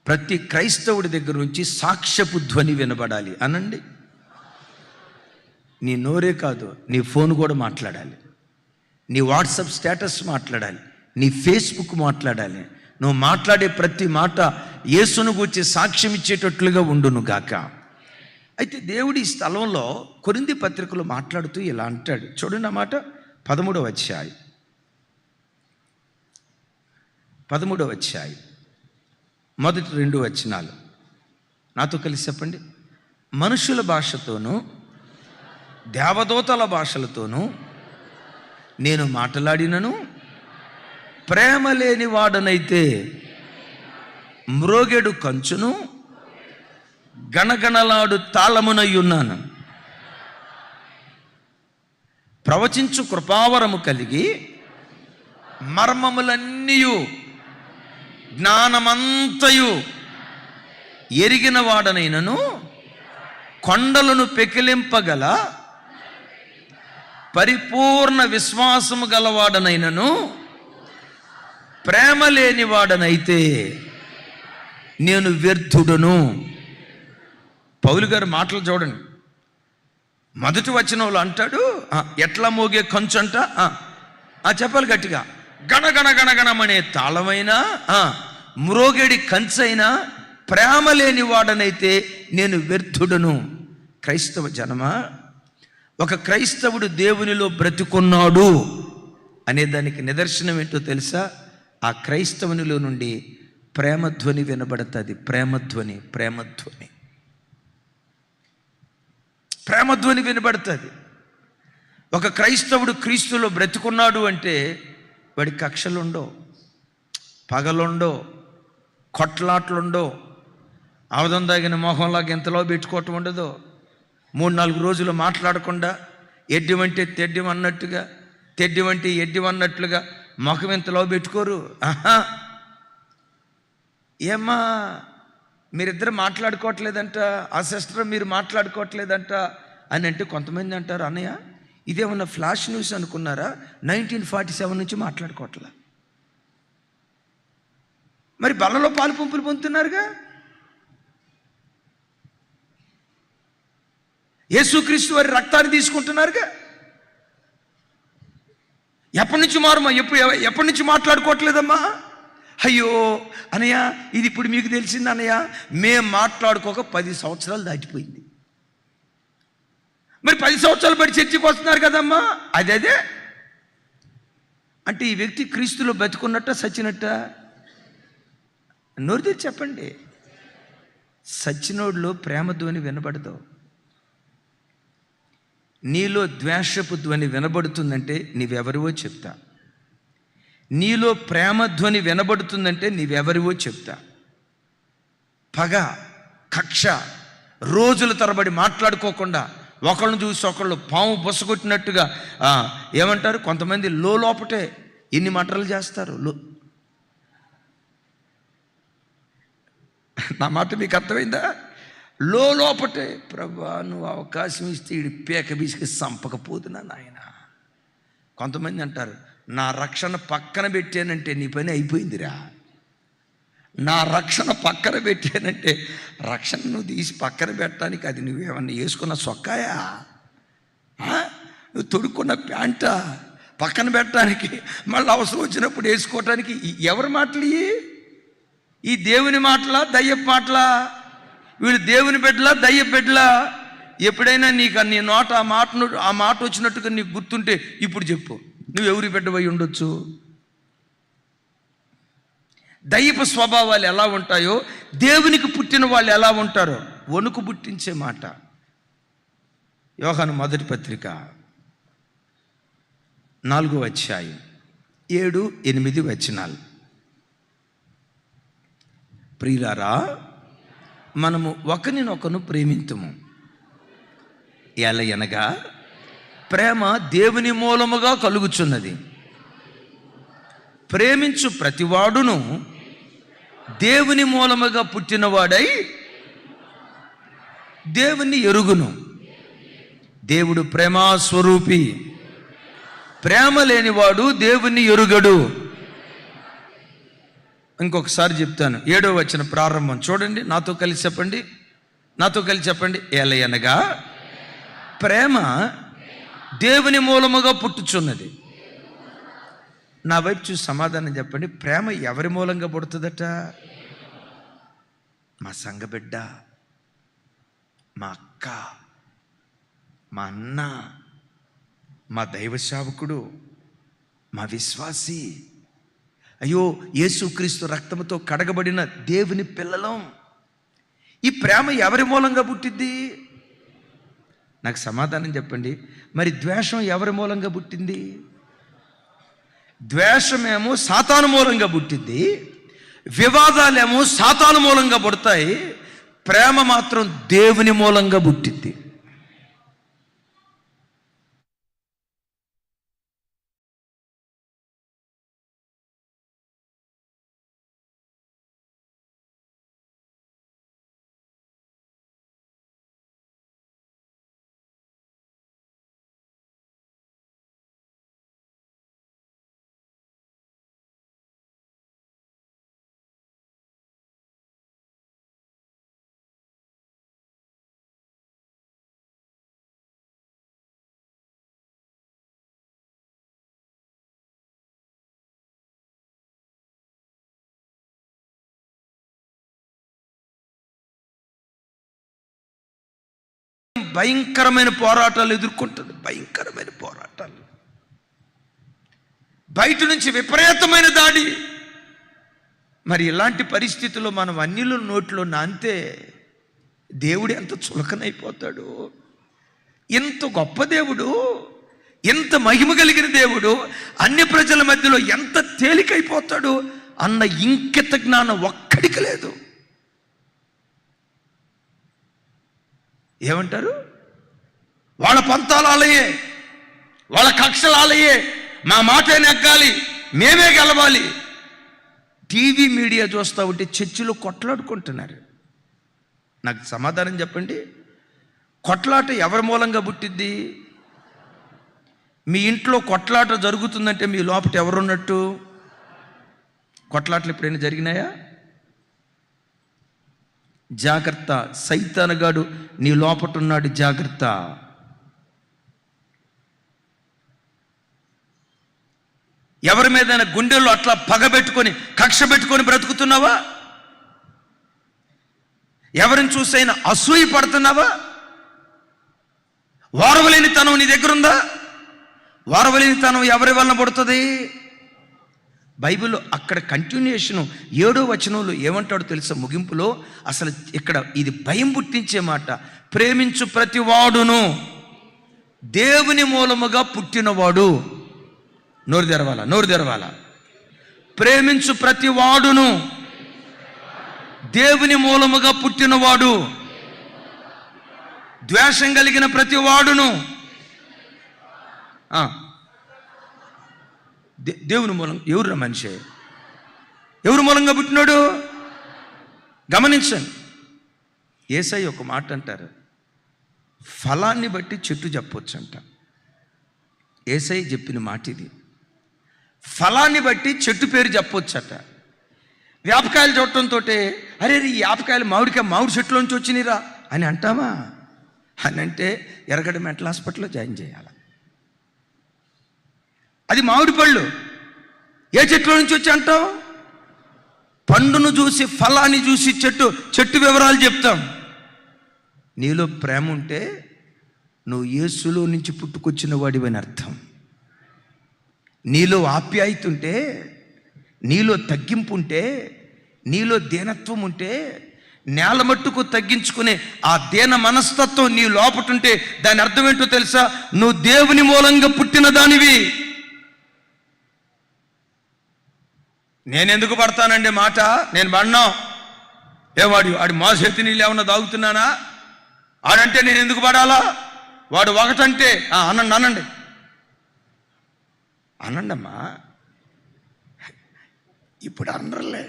ప్రతి క్రైస్తవుడి దగ్గర నుంచి సాక్ష్యపు ధ్వని వినబడాలి అనండి. నీ నోరే కాదు, నీ ఫోన్ కూడా మాట్లాడాలి. నీ వాట్సాప్ స్టేటస్ మాట్లాడాలి, నీ ఫేస్బుక్ మాట్లాడాలి. నువ్వు మాట్లాడే ప్రతి మాట యేసును గూర్చి సాక్ష్యం ఇచ్చేటట్లుగా ఉండును గాక. అయితే దేవుడి ఈ స్థలంలో కొరింథీ పత్రికలో మాట్లాడుతూ ఇలా అంటాడు. చూడండి ఆ మాట, 13వ అధ్యాయం మొదటి 2 వచనాలు నాతో కలిసి చెప్పండి. మనుషుల భాషతోనూ దేవదూతల భాషలతోనూ నేను మాట్లాడినను ప్రేమ లేని వాడనైతే మ్రోగెడు కంచును గణగణలాడు తాళమునై ఉన్నాను. ప్రవచించు కృపావరము కలిగి మర్మములన్నీయు జ్ఞానమంతయు ఎరిగిన వాడనైనను కొండలను పెకిలింపగల పరిపూర్ణ విశ్వాసము గలవాడనైనను ప్రేమ లేని వాడనైతే నేను వ్యర్థుడను. పౌలు గారు మాటలు చూడండి. మొదటి వచనంలో అంటాడు, ఎట్లా మోగే కంచు అంట, చెప్పాలి గట్టిగా, గణగణమనే తాళమైనా మ్రోగేడి కంచైనా ప్రేమ లేని వాడనైతే నేను వ్యర్థుడను. క్రైస్తవ జనమా, ఒక క్రైస్తవుడు దేవునిలో బ్రతుకున్నాడు అనే దానికి నిదర్శనం ఏంటో తెలుసా? ఆ క్రైస్తవునిలో నుండి ప్రేమధ్వని వినబడుతుంది. ప్రేమధ్వని వినబడుతుంది. ఒక క్రైస్తవుడు క్రీస్తులో బ్రతుకున్నాడు అంటే వాడి కక్షలుండో, పగలుండో, కొట్లాట్లుండో, అవధం దాగిన మొహంలాగా ఎంతలో పెట్టుకోవటం ఉండదు. 3-4 రోజులు మాట్లాడకుండా ఎడ్డివంటే తెడ్డం అన్నట్టుగా, తెడ్డివంటే ఎడ్డం అన్నట్లుగా మొఖం ఎంతలో పెట్టుకోరు. ఏమ్మా మీరిద్దరు మాట్లాడుకోవట్లేదంట, ఆ సిస్టర్ మీరు మాట్లాడుకోవట్లేదంట అని అంటే కొంతమంది అంటారు, అన్నయ్య ఇదేమన్నా ఫ్లాష్ న్యూస్ అనుకున్నారా? 1947 నుంచి మాట్లాడుకోవట్లే. మరి బల్లలో పాలు పంపులు పొందుతున్నారుగా. యేసుక్రీస్తు వారి రక్తాన్ని తీసుకుంటున్నారుగా. ఎప్పటి నుంచి మాట్లాడుకోవట్లేదమ్మా? అయ్యో అనయ్య, ఇది ఇప్పుడు మీకు తెలిసింది అన్నయ్య, మేము మాట్లాడుకోక 10 సంవత్సరాలు దాటిపోయింది. మరి 10 సంవత్సరాలు బట్టి చర్చికి వస్తున్నారు కదమ్మా. అదే అంటే ఈ వ్యక్తి క్రీస్తులో బతుకున్నట్ట సచ్చినట్ట? నోరు తెరిచి చెప్పండి. సచ్చినోడ్లో ప్రేమ ధ్వని వినబడదు. నీలో ద్వేషపు ధ్వని వినబడుతుందంటే నీవెవరివో చెప్తా. నీలో ప్రేమ ధ్వని వినబడుతుందంటే నీవెవరివో చెప్తా. పగ, కక్ష, రోజుల తరబడి మాట్లాడుకోకుండా ఒకళ్ళని చూసి ఒకళ్ళు పాము బొసగొట్టినట్టుగా ఏమంటారు కొంతమంది లోపటే ఎన్ని మాటలు చేస్తారు. నా మాట మీకు అర్థమైందా? లోపటే ప్రభా నువ్వు అవకాశం ఇస్తే ఈడి పేక బీసికి సంపకపోతున్నా నాయన. కొంతమంది అంటారు నా రక్షణ పక్కన పెట్టానంటే నీ పని అయిపోయిందిరా. నా రక్షణ పక్కన పెట్టానంటే రక్షణ నువ్వు తీసి పక్కన పెట్టడానికి అది నువ్వేమన్నా వేసుకున్న సొక్కాయా, నువ్వు తొడుక్కున్న ప్యాంటా పక్కన పెట్టడానికి మళ్ళీ అవసరం వచ్చినప్పుడు వేసుకోవటానికి? ఎవరి మాటలు ఈ దేవుని మాటలా దయ్యపు మాటలా? వీళ్ళు దేవుని బిడ్డలా దయ్యపు బిడ్డలా? ఎప్పుడైనా నీకు నీ నోట ఆ మాట వచ్చినట్టుగా నీకు గుర్తుంటే ఇప్పుడు చెప్పు, నువ్వు ఎవరి బిడ్డవై ఉండొచ్చు? దయ్యపు స్వభావాలు ఎలా ఉంటాయో దేవునికి పుట్టిన వాళ్ళు ఎలా ఉంటారో వణుకు పుట్టించే మాట. యోహాను మొదటి పత్రిక 4వ అధ్యాయం 7-8 వచనాలు. ప్రియులారా, మనము ఒకరినొకరు ప్రేమింతుము. ఎలయనగా ప్రేమ దేవుని మూలముగా కలుగుచున్నది. ప్రేమించు ప్రతివాడును దేవుని మూలముగా పుట్టినవాడై దేవుని ఎరుగును. దేవుడు ప్రేమాస్వరూపి. ప్రేమ లేనివాడు దేవుని ఎరుగడు. ఇంకొకసారి చెప్తాను. 7వ వచనం ప్రారంభం చూడండి, నాతో కలిసి చెప్పండి. ఏలయనగా ప్రేమ దేవుని మూలముగా పుట్టుచున్నది. నా వైపు చూసి సమాధానం చెప్పండి. ప్రేమ ఎవరి మూలంగా పుడుతుందట? మా సంఘ బిడ్డ, మా అక్క, మా అన్న, మా దైవ సేవకుడు, మా విశ్వాసి, అయ్యో యేసుక్రీస్తు రక్తముతో కడగబడిన దేవుని పిల్లలం. ఈ ప్రేమ ఎవరి మూలంగా పుట్టింది? నాకు సమాధానం చెప్పండి. మరి ద్వేషం ఎవరి మూలంగా పుట్టింది? ద్వేషమేమో సాతాను మూలంగా పుట్టింది, వివాదాలేమో సాతాను మూలంగా పుడతాయి. ప్రేమ మాత్రం దేవుని మూలంగా పుట్టింది. భయంకరమైన పోరాటాలు ఎదుర్కొంటుంది. భయంకరమైన పోరాటాలు, బయట నుంచి విపరీతమైన దాడి. మరి ఇలాంటి పరిస్థితుల్లో మనం అన్యుల నోట్లో నాంతే దేవుడు ఎంత చులకనైపోతాడు. ఎంత గొప్ప దేవుడు, ఎంత మహిమ కలిగిన దేవుడు అన్య ప్రజల మధ్యలో ఎంత తేలికైపోతాడు అన్న ఇంకిత జ్ఞానం ఒక్కడికి లేదు. ఏమంటారు? వాళ్ళ పంతాలు ఆలయే, వాళ్ళ కక్షలు ఆలయే, మా మాటే నెగ్గాలి, మేమే గెలవాలి. టీవీ మీడియా చూస్తూ ఉంటే చర్చిలో కొట్లాడుకుంటున్నారు. నాకు సమాధానం చెప్పండి. కొట్లాట ఎవరి మూలంగా పుట్టింది? మీ ఇంట్లో కొట్లాట జరుగుతుందంటే మీ లోపట ఎవరున్నట్టు? కొట్లాటలు ఎప్పుడైనా జరిగినాయా? జాగ్రత్త, సైతానుగాడు నీ లోపట ఉన్నాడు, జాగ్రత్త. ఎవరి మీదైనా గుండెల్లో అట్లా పగబెట్టుకొని కక్ష పెట్టుకొని బ్రతుకుతున్నావా? ఎవరిని చూసైనా అసూయ పడుతున్నావా? ఓర్వలేనితనం నీ దగ్గర ఉందా? ఓర్వలేనితనం ఎవరి వలన పుడుతుంది? బైబిల్లో అక్కడ కంటిన్యూషన్ 7వ వచనంలో ఏమంటాడో తెలుసా? ముగింపులో అసలు ఇక్కడ ఇది భయం పుట్టించే మాట. ప్రేమించు ప్రతివాడును దేవుని మూలముగా పుట్టినవాడు. నోరు తెరవాల. ప్రేమించు ప్రతివాడును దేవుని మూలముగా పుట్టినవాడు. ద్వేషం కలిగిన ప్రతివాడును దేవుని మూలం. ఎవరు మనిషి? ఎవరు మూలంగా పుట్టినాడు? గమనించండి. యేసయ్య ఒక మాట అంటారు, ఫలాన్ని బట్టి చెట్టు చెప్పొచ్చు అంట. యేసయ్య చెప్పిన మాట ఇది. ఫలాన్ని బట్టి చెట్టు పేరు చెప్పొచ్చట. వేపకాయలు చూడటంతో అరే ఈ వేపకాయలు మామిడి చెట్టులోంచి వచ్చినాయిరా అని అంటావా? అని అంటే ఎరగడ మెంటల్ హాస్పిటల్లో జాయిన్ చేయాలి. అది మామిడి పళ్ళు ఏ చెట్లో నుంచి వచ్చి అంటావు? పండును చూసి ఫలాన్ని చూసి చెట్టు వివరాలు చెప్తాం. నీలో ప్రేమ ఉంటే నువ్వు యేసులో నుంచి పుట్టుకొచ్చిన వాడివని అర్థం. నీలో ఆప్యాయత ఉంటే, నీలో తగ్గింపు ఉంటే, నీలో దీనత్వం ఉంటే, నేల మట్టుకు తగ్గించుకునే ఆ దీన మనస్తత్వం నీ లోపటుంటే దాని అర్థం ఏంటో తెలుసా? నువ్వు దేవుని మూలంగా పుట్టిన దానివి. నేనెందుకు పడతానండి మాట? నేను పడినా ఆడి మా చేతి నీళ్ళు ఏమన్నా తాగుతున్నానా? ఆడంటే నేను ఎందుకు పడాలా? వాడు ఒకటంటే అనండమ్మా. ఇప్పుడు అనర్లే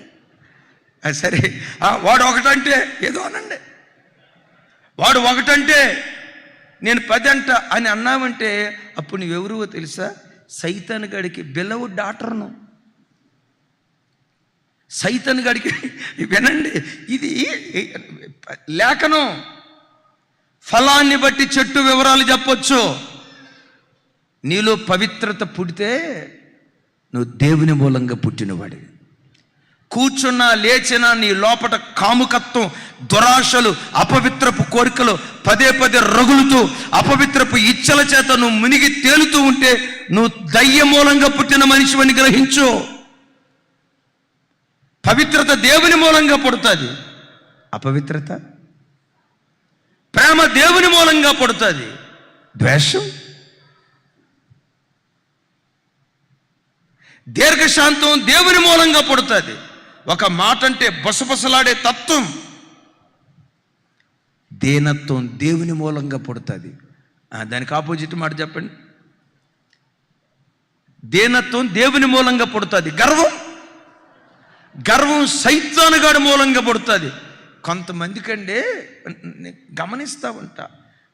సరే. వాడు ఒకటంటే ఏదో అనండి. వాడు ఒకటంటే నేను 10 అంట అని అన్నామంటే అప్పుడు నువ్వెవరువో తెలుసా? సైతాన్ గడికి బిలవు డాటర్ను. సైతాన్ గడికి వినండి, ఇది లేఖనం. ఫలాన్ని బట్టి చెట్టు వివరాలు చెప్పొచ్చు. నీలో పవిత్రత పుడితే నువ్వు దేవుని మూలంగా పుట్టినవాడివి. కూర్చున్నా లేచినా నీ లోపట కాముకత్వం, దురాశలు, అపవిత్రపు కోరికలు పదే రగులుతూ అపవిత్రపు ఇచ్చల చేత నువ్వు మునిగి తేలుతూ ఉంటే నువ్వు దయ్య మూలంగా పుట్టిన మనిషివని గ్రహించు. పవిత్రత దేవుని మూలంగా పుడుతుంది. అపవిత్రత, ప్రేమ దేవుని మూలంగా పుడుతుంది. ద్వేషం, దీర్ఘశాంతం దేవుని మూలంగా పుడుతుంది. ఒక మాట అంటే బసబసలాడే తత్వం, దీనత్వం దేవుని మూలంగా పుడుతుంది. దానికి ఆపోజిట్ మాట చెప్పండి. దీనత్వం దేవుని మూలంగా పుడుతుంది. గర్వం సైతానుగాడి మూలంగా పుడుతుంది. కొంతమందికంటే గమనిస్తూ ఉంటా,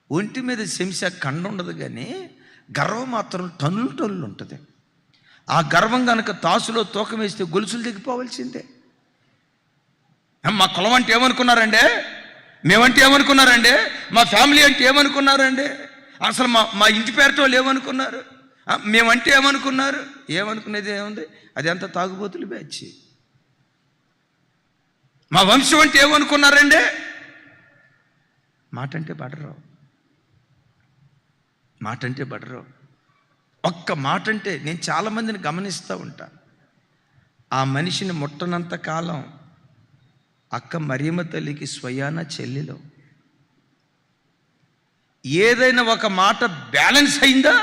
ఒంటి మీద శంస కండ ఉండదు కానీ గర్వం మాత్రం టన్నులు ఉంటుంది. ఆ గర్వం కనుక తాసులో తూకం వేస్తే గొలుసులు దిగిపోవలసిందే. మా కులం అంటే ఏమనుకున్నారండి? మేమంటే ఏమనుకున్నారండి? మా ఫ్యామిలీ అంటే ఏమనుకున్నారండి? అసలు మా ఇంటి పేరుతో వాళ్ళు ఏమనుకున్నారు? మేమంటే ఏమనుకున్నారు? ఏమనుకునేది ఏముంది? అది అంత తాగుబోతులు బ్యాచ్. మా వంశం అంటే ఏమనుకున్నారండి? మాట అంటే బడరు. ఒక్క మాట అంటే నేను చాలామందిని గమనిస్తూ ఉంటా. ఆ మనిషిని ముట్టనంత కాలం అక్క మరియమ్మ తల్లికి స్వయాన చెల్లిలో ఏదైనా ఒక మాట బ్యాలెన్స్ అయిందా?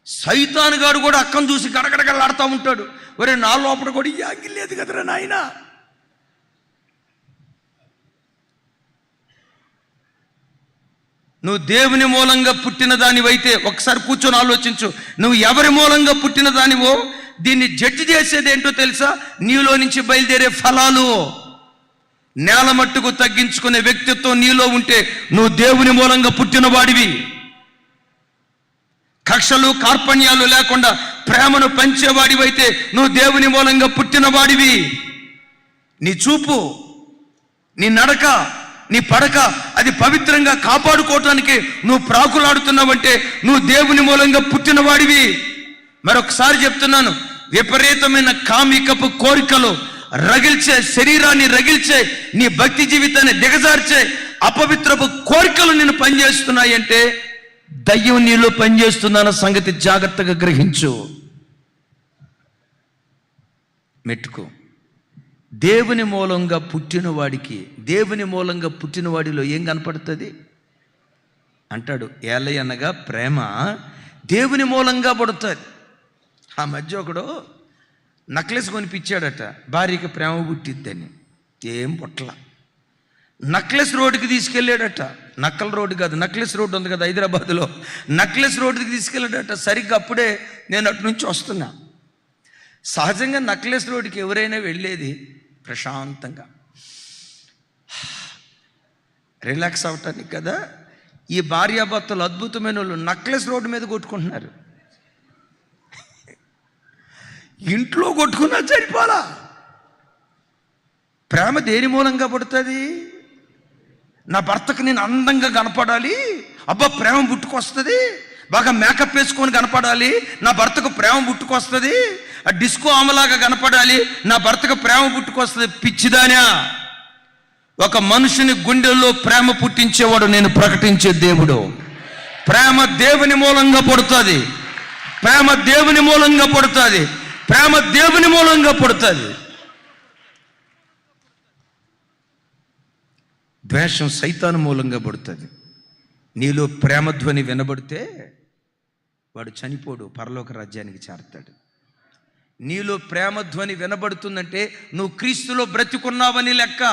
సైతానుగాడు కూడా అక్కను చూసి గడగడగలాడుతూ ఉంటాడు. ఒరే నా లోపల కూడా ఈ ఆగి లేదు కదరా నాయన. నువ్వు దేవుని మూలంగా పుట్టిన దానివైతే ఒకసారి కూర్చొని ఆలోచించు. నువ్వు ఎవరి మూలంగా పుట్టిన దానివో దీన్ని జడ్జి చేసేది ఏంటో తెలుసా? నీలో నుంచి బయలుదేరే ఫలాలు. నేల మట్టుకు తగ్గించుకునే వ్యక్తిత్వం నీలో ఉంటే నువ్వు దేవుని మూలంగా పుట్టిన వాడివి. కక్షలు కార్పణ్యాలు లేకుండా ప్రేమను పంచేవాడివైతే నువ్వు దేవుని మూలంగా పుట్టిన వాడివి. నీ చూపు, నీ నడక, నీ పడక అది పవిత్రంగా కాపాడుకోవటానికి నువ్వు ప్రాకులాడుతున్నావంటే నువ్వు దేవుని మూలంగా పుట్టిన వాడివి. మరొకసారి చెప్తున్నాను, విపరీతమైన కామికపు కోరికలు రగిల్చే, శరీరాన్ని రగిల్చే, నీ భక్తి జీవితాన్ని దిగజార్చే అపవిత్రపు కోరికలు నిన్ను పనిచేస్తున్నాయంటే దయ్యం నీలో పనిచేస్తుందన్న సంగతి జాగ్రత్తగా గ్రహించు. మెట్టుకు. దేవుని మూలంగా పుట్టినవాడికి, దేవుని మూలంగా పుట్టినవాడిలో ఏం కనపడుతుంది అంటాడు. ఏలయనగా ప్రేమ దేవుని మూలంగా పుడుతుంది. ఆ మధ్య ఒకడు నక్లెస్ కొనిపించాడట, భార్యకి ప్రేమ పుట్టిద్దని. ఏం పుట్ల. నక్లెస్ రోడ్డుకి తీసుకెళ్ళాడట. నక్కల రోడ్డు కాదు, నక్లెస్ రోడ్డు ఉంది కదా హైదరాబాద్లో, నక్లెస్ రోడ్డుకి తీసుకెళ్ళాడట. సరిగ్గా అప్పుడే నేను అటు నుంచి వస్తున్నా. సహజంగా నక్లెస్ రోడ్డుకి ఎవరైనా వెళ్ళేది ప్రశాంతంగా రిలాక్స్ అవటానికి కదా. ఈ భార్యాభర్తలు అద్భుతమైన వాళ్ళు నక్లెస్ రోడ్డు మీద కొట్టుకుంటున్నారు. ఇంట్లో కొట్టుకున్నా సరిపోలా. ప్రేమ దేని మూలంగా పడుతుంది? నా భర్తకు నేను అందంగా కనపడాలి, అబ్బా ప్రేమ పుట్టుకొస్తుంది. బాగా మేకప్ వేసుకొని కనపడాలి, నా భర్తకు ప్రేమ పుట్టుకొస్తుంది. ఆ డిస్కో ఆమెలాగా కనపడాలి, నా భర్తకు ప్రేమ పుట్టుకొస్తుంది. పిచ్చిదానా, ఒక మనుషుని గుండెల్లో ప్రేమ పుట్టించేవాడు నేను ప్రకటించే దేవుడు. ప్రేమ దేవుని మూలంగా పుడుతుంది. ప్రేమ దేవుని మూలంగా పుడుతుంది. ప్రేమ దేవుని మూలంగా పుడుతుంది. ద్వేషం సైతాను మూలంగా పుడుతుంది. నీలో ప్రేమ ధ్వని వినబడితే వాడు చనిపోడు, పరలోక రాజ్యానికి చేరతాడు. నీలో ప్రేమ ధ్వని వినబడుతుందంటే నువ్వు క్రీస్తులో బ్రతికున్నావని లెక్క.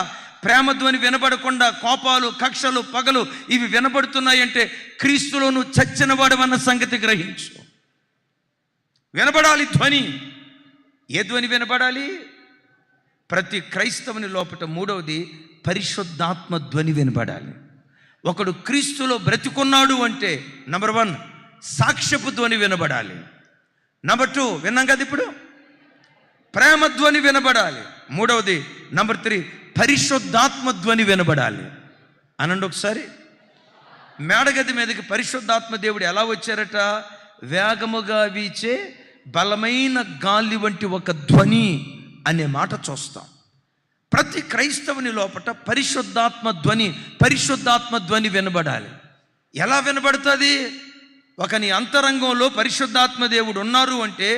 ప్రేమ ధ్వని వినబడకుండా కోపాలు, కక్షలు, పగలు ఇవి వినబడుతున్నాయంటే క్రీస్తులో నువ్వు చచ్చిన వాడవన్న సంగతి గ్రహించు. వినబడాలి ధ్వని. ఏ ధ్వని వినబడాలి? ప్రతి క్రైస్తవుని లోపట మూడవది పరిశుద్ధాత్మ ధ్వని వినబడాలి. ఒకడు క్రీస్తులో బ్రతికున్నాడు అంటే నంబర్ 1 సాక్ష్యపు ధ్వని వినబడాలి. నంబర్ 2 విన్నాం కదా ఇప్పుడు, ప్రేమ ధ్వని వినబడాలి. మూడవది నంబర్ 3 పరిశుద్ధాత్మ ధ్వని వినబడాలి. అనండి ఒకసారి. మేడగది మీదకి పరిశుద్ధాత్మ దేవుడు ఎలా వచ్చారట? వేగముగా వీచే బలమైన గాలి వంటి ఒక ధ్వని అనే మాట చూస్తాం. ప్రతి క్రైస్తవుని లోపట పరిశుద్ధాత్మ ధ్వని వినబడాలి. ఎలా వినబడుతుంది? నీ అంతరంగంలో పరిశుద్ధాత్మ దేవుడు ఉన్నారు అంటే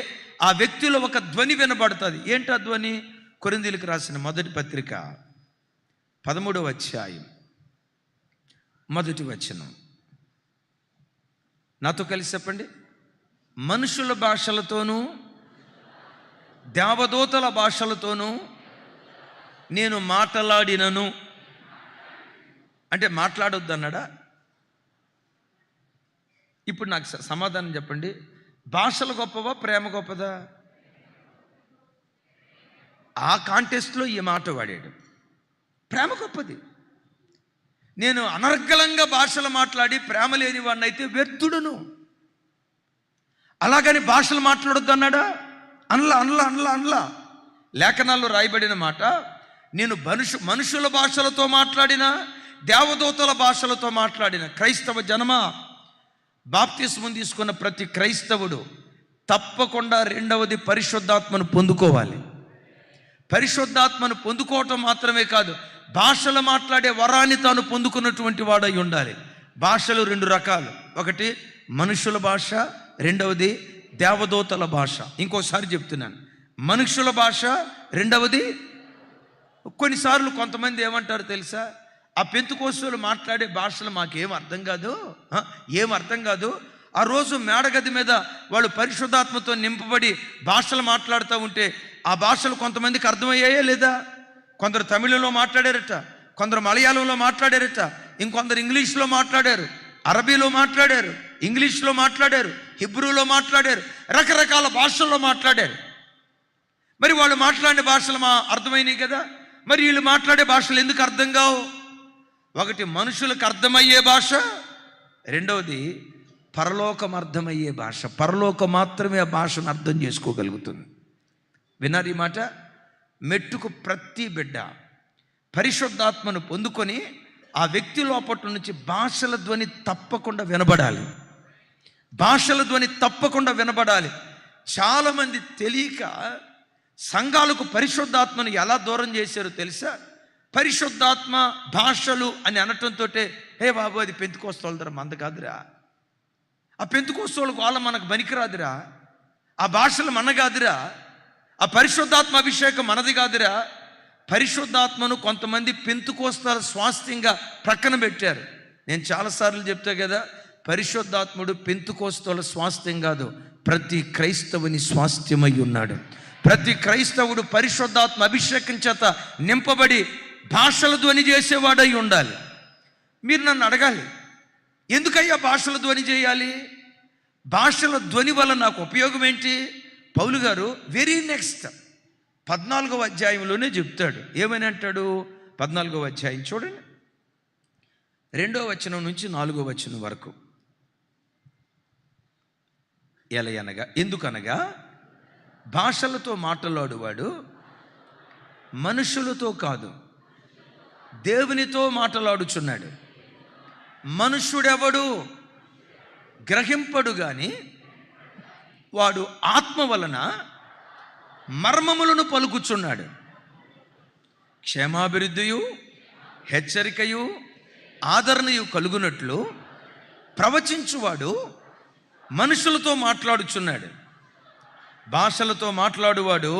ఆ వ్యక్తిలో ఒక ధ్వని వినబడుతుంది. ఏంటా ధ్వని? కొరింథీయులకు రాసిన మొదటి పత్రిక 13వ అధ్యాయం 1వ వచనం. నాతో కలిసి చెప్పండి. మనుషుల భాషలతోనూ దేవదూతల భాషలతోనూ నేను మాట్లాడినను అంటే మాట్లాడొద్దు అన్నాడా? ఇప్పుడు నాకు సమాధానం చెప్పండి. భాషలు గొప్పవా, ప్రేమ గొప్పదా? ఆ కాంటెస్ట్లో ఈ మాట వాడాడు. ప్రేమ గొప్పది. నేను అనర్గళంగా భాషలు మాట్లాడి ప్రేమ లేని వాడిని అయితే వ్యర్థుడును. అలాగని భాషలు మాట్లాడొద్దు అన్నాడా? అనలా. లేఖనాల్లో రాయబడిన మాట, నేను మనుషుల భాషలతో మాట్లాడిన, దేవదూతల భాషలతో మాట్లాడిన. క్రైస్తవ జనమా, బాప్తిస్మం తీసుకున్న ప్రతి క్రైస్తవుడు తప్పకుండా రెండవది పరిశుద్ధాత్మను పొందుకోవాలి. పరిశుద్ధాత్మను పొందుకోవటం మాత్రమే కాదు, భాషలు మాట్లాడే వరాన్ని తాను పొందుకున్నటువంటి వాడై ఉండాలి. భాషలు 2 రకాలు. ఒకటి మనుషుల భాష, రెండవది దేవదూతల భాష. ఇంకోసారి చెప్తున్నాను, మనుషుల భాష, రెండవది. కొన్నిసార్లు కొంతమంది ఏమంటారు తెలుసా? ఆ పెంతుకోస్తులు మాట్లాడే భాషలు మాకేం అర్థం కాదు. ఆ రోజు మేడగది మీద వాళ్ళు పరిశుద్ధాత్మతో నింపబడి భాషలు మాట్లాడుతూ ఉంటే ఆ భాషలు కొంతమందికి అర్థమయ్యాయా లేదా? కొందరు తమిళంలో మాట్లాడారట, కొందరు మలయాళంలో మాట్లాడారట, ఇంకొందరు ఇంగ్లీష్లో మాట్లాడారు, అరబీలో మాట్లాడారు, ఇంగ్లీష్లో మాట్లాడారు, హిబ్రూలో మాట్లాడారు, రకరకాల భాషల్లో మాట్లాడారు. మరి వాళ్ళు మాట్లాడే భాషలు అర్థమైనాయి కదా. మరి వీళ్ళు మాట్లాడే భాషలు ఎందుకు అర్థం కావు? ఒకటి మనుషులకు అర్థమయ్యే భాష, రెండవది పరలోకం అర్థమయ్యే భాష. పరలోకం మాత్రమే ఆ భాషను అర్థం చేసుకోగలుగుతుంది. విన్నారు ఈ మాట? మెట్టుకు ప్రతి బిడ్డ పరిశుద్ధాత్మను పొందుకొని ఆ వ్యక్తి లోపల నుంచి భాషల ధ్వని తప్పకుండా వినబడాలి. భాషల ధ్వని తప్పకుండా వినబడాలి. చాలామంది తెలియక సంఘాలకు పరిశుద్ధాత్మను ఎలా దూరం చేశారో తెలుసా? పరిశుద్ధాత్మ భాషలు అని అనటంతో, హే బాబు అది పెంతుకోస్తోళ్ళరా, మంద కాదురా, ఆ పెంతుకోస్తోళ్ళకు వాళ్ళ మనకు పనికిరాదురా, ఆ భాషలు మన కాదురా, ఆ పరిశుద్ధాత్మ అభిషేకం మనది కాదురా. పరిశుద్ధాత్మను కొంతమంది పెంతుకోస్తాల స్వాస్థ్యంగా ప్రక్కన పెట్టారు. నేను చాలాసార్లు చెప్తా కదా, పరిశుద్ధాత్ముడు పెంతుకోస్తాల స్వాస్థ్యం కాదు, ప్రతి క్రైస్తవుని స్వాస్థ్యమై ఉన్నాడు. ప్రతి క్రైస్తవుడు పరిశుద్ధాత్మ అభిషేకం చేత నింపబడి భాషల ధ్వని చేసేవాడై ఉండాలి. మీరు నన్ను అడగాలి, ఎందుకయ్యా భాషల ధ్వని చేయాలి? భాషల ధ్వని వల్ల నాకు ఉపయోగం ఏంటి? పౌలు గారు వెరీ నెక్స్ట్ 14వ అధ్యాయంలోనే చెప్తాడు. ఏమని అంటాడు? 14వ అధ్యాయం చూడండి, 2వ వచనం నుంచి 4వ వచనం వరకు. ఎలయనగా, ఎందుకనగా భాషలతో మాట్లాడువాడు మనుషులతో కాదు, దేవునితో మాట్లాడుచున్నాడు. మనుష్యుడెవడు గ్రహింపడు గాని వాడు ఆత్మ వలన మర్మములను పలుకుచున్నాడు. క్షేమాభివృద్ధియు హెచ్చరికయు ఆదరణయు కలుగునట్లు ప్రవచించువాడు మనుషులతో మాట్లాడుచున్నాడు. భాషలతో మాట్లాడువాడు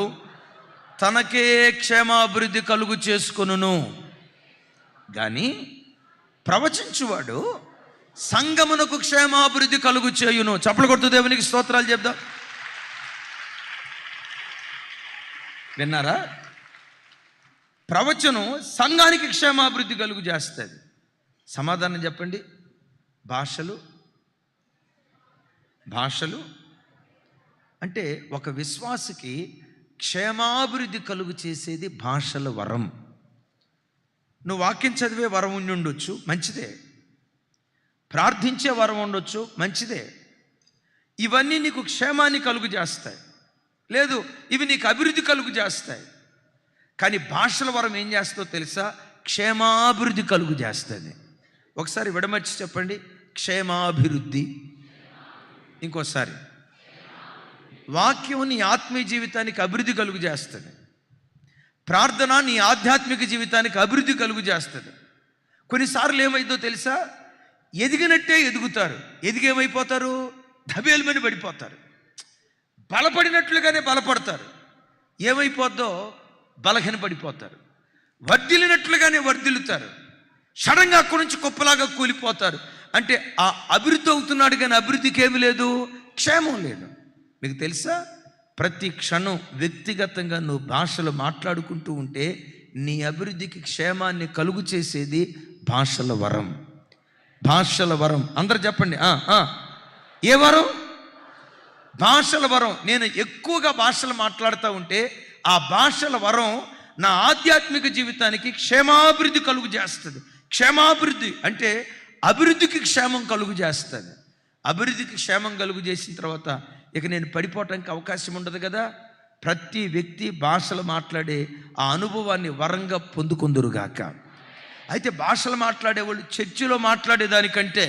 తనకే క్షేమాభివృద్ధి కలుగు చేసుకొనును కానీ ప్రవచించువాడు సంగమునకు క్షేమాభివృద్ధి కలుగు చేయును. చప్పలు కొడుతూ దేవునికి స్తోత్రాలు చెప్దాం. విన్నారా? ప్రవచనం సంఘానికి క్షేమాభివృద్ధి కలుగు చేస్తుంది. సమాధానం చెప్పండి. భాషలు అంటే ఒక విశ్వాసికి క్షేమాభివృద్ధి కలుగు చేసేది భాషల వరం. నువ్వు వాక్యం చదివే వరం ఉండి ఉండొచ్చు, మంచిదే. ప్రార్థించే వరం ఉండొచ్చు, మంచిదే. ఇవన్నీ నీకు క్షేమాన్ని కలుగు చేస్తాయి. లేదు, ఇవి నీకు అభివృద్ధి కలుగు చేస్తాయి. కానీ భాషల వరం ఏం చేస్తుందో తెలుసా? క్షేమాభివృద్ధి కలుగు చేస్తుంది. ఒకసారి విడమర్చి చెప్పండి, క్షేమాభివృద్ధి. ఇంకోసారి, వాక్యం నీ ఆత్మీయ జీవితానికి అభివృద్ధి కలుగు చేస్తుంది. ప్రార్థన నీ ఆధ్యాత్మిక జీవితానికి అభివృద్ధి కలుగు చేస్తుంది. కొన్నిసార్లు ఏమైందో తెలుసా? ఎదిగినట్టే ఎదుగుతారు, ఎదిగేమైపోతారు? దబేలుమని పడిపోతారు. బలపడినట్లుగానే బలపడతారు, ఏమైపోద్దో బలహీన పడిపోతారు. వర్ధిల్లినట్లుగానే వర్ధిల్లుతారు, సడన్గా అక్కడి నుంచి కుప్పలాగా కూలిపోతారు. అంటే ఆ అభివృద్ధి అవుతున్నాడు కానీ అభివృద్ధికి ఏమి లేదు, క్షేమం లేదు. మీకు తెలుసా, ప్రతి క్షణం వ్యక్తిగతంగా నువ్వు భాషలు మాట్లాడుకుంటూ ఉంటే నీ అభివృద్ధికి క్షేమాన్ని కలుగు చేసేది భాషల వరం. భాషల వరం అందరు చెప్పండి. ఏ వరం? భాషల వరం. నేను ఎక్కువగా భాషలు మాట్లాడుతూ ఉంటే ఆ భాషల వరం నా ఆధ్యాత్మిక జీవితానికి క్షేమాభివృద్ధి కలుగు చేస్తుంది. క్షేమాభివృద్ధి అంటే అభివృద్ధికి క్షేమం కలుగు చేస్తుంది. అభివృద్ధికి క్షేమం కలుగు చేసిన తర్వాత ఇక నేను పడిపోవటానికి అవకాశం ఉండదు కదా. ప్రతి వ్యక్తి భాషలు మాట్లాడే ఆ అనుభవాన్ని వరంగా పొందుకుందురుగాక. అయితే భాషలు మాట్లాడేవాళ్ళు చర్చిలో మాట్లాడేదానికంటే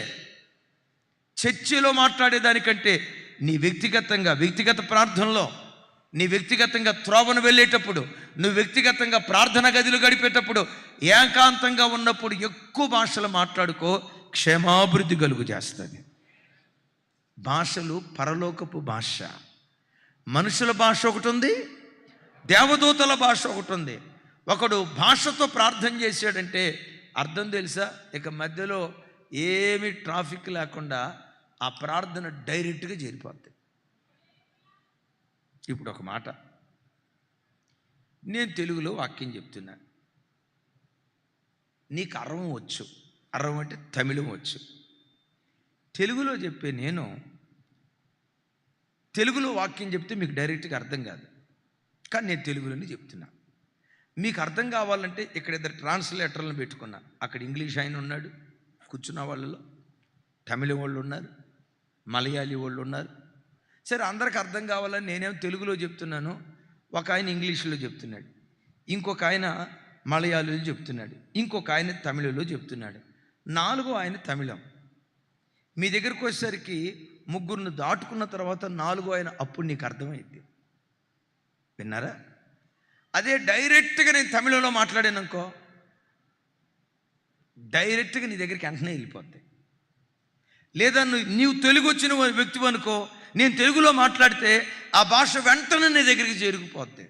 నీ వ్యక్తిగత ప్రార్థనలో, నీ వ్యక్తిగతంగా త్రోవను వెళ్ళేటప్పుడు, నువ్వు వ్యక్తిగతంగా ప్రార్థన గదిలో గడిపేటప్పుడు, ఏకాంతంగా ఉన్నప్పుడు ఎక్కువ భాషలు మాట్లాడుకో, క్షేమాభివృద్ధి కలుగు చేస్తుంది. భాషలు పరలోకపు భాష. మనుషుల భాష ఒకటి ఉంది, దేవదూతల భాష ఒకటి ఉంది. ఒకడు భాషతో ప్రార్థన చేశాడంటే అర్థం తెలుసా? ఇక మధ్యలో ఏమి ట్రాఫిక్ లేకుండా ఆ ప్రార్థన డైరెక్ట్గా చేరిపోద్ది. ఇప్పుడు ఒక మాట, నేను తెలుగులో వాక్యం చెప్తున్నా, నీకు అరవం వచ్చు, అరవం అంటే తమిళం వచ్చు. తెలుగులో చెప్పే నేను తెలుగులో వాక్యం చెప్తే మీకు డైరెక్ట్గా అర్థం కాదు, కానీ నేను తెలుగులోనే చెప్తున్నా. మీకు అర్థం కావాలంటే ఇక్కడ ఇద్దరు ట్రాన్స్లేటర్లను పెట్టుకున్నా. అక్కడ ఇంగ్లీష్ ఆయన ఉన్నాడు, కూర్చున్న వాళ్ళలో తమిళం వాళ్ళు ఉన్నారు, మలయాళీ వాళ్ళు ఉన్నారు. సరే, అందరికి అర్థం కావాలని నేనేమో తెలుగులో చెప్తున్నాను, ఒక ఆయన ఇంగ్లీష్లో చెప్తున్నాడు, ఇంకొక ఆయన మలయాళీలో చెప్తున్నాడు, ఇంకొక ఆయన తమిళలో చెప్తున్నాడు, నాలుగో ఆయన తమిళం. మీ దగ్గరకు వచ్చేసరికి ముగ్గురును దాటుకున్న తర్వాత నాలుగో ఆయన అప్పుడు నీకు అర్థమైంది. విన్నారా? అదే డైరెక్ట్గా నేను తమిళంలో మాట్లాడాను అనుకో, డైరెక్ట్గా నీ దగ్గరికి వెంటనే వెళ్ళిపోద్ది. లేదా నీవు తెలుగు వచ్చిన వ్యక్తి అనుకో, నేను తెలుగులో మాట్లాడితే ఆ భాష వెంటనే నీ దగ్గరికి చేరుకుపోద్ది.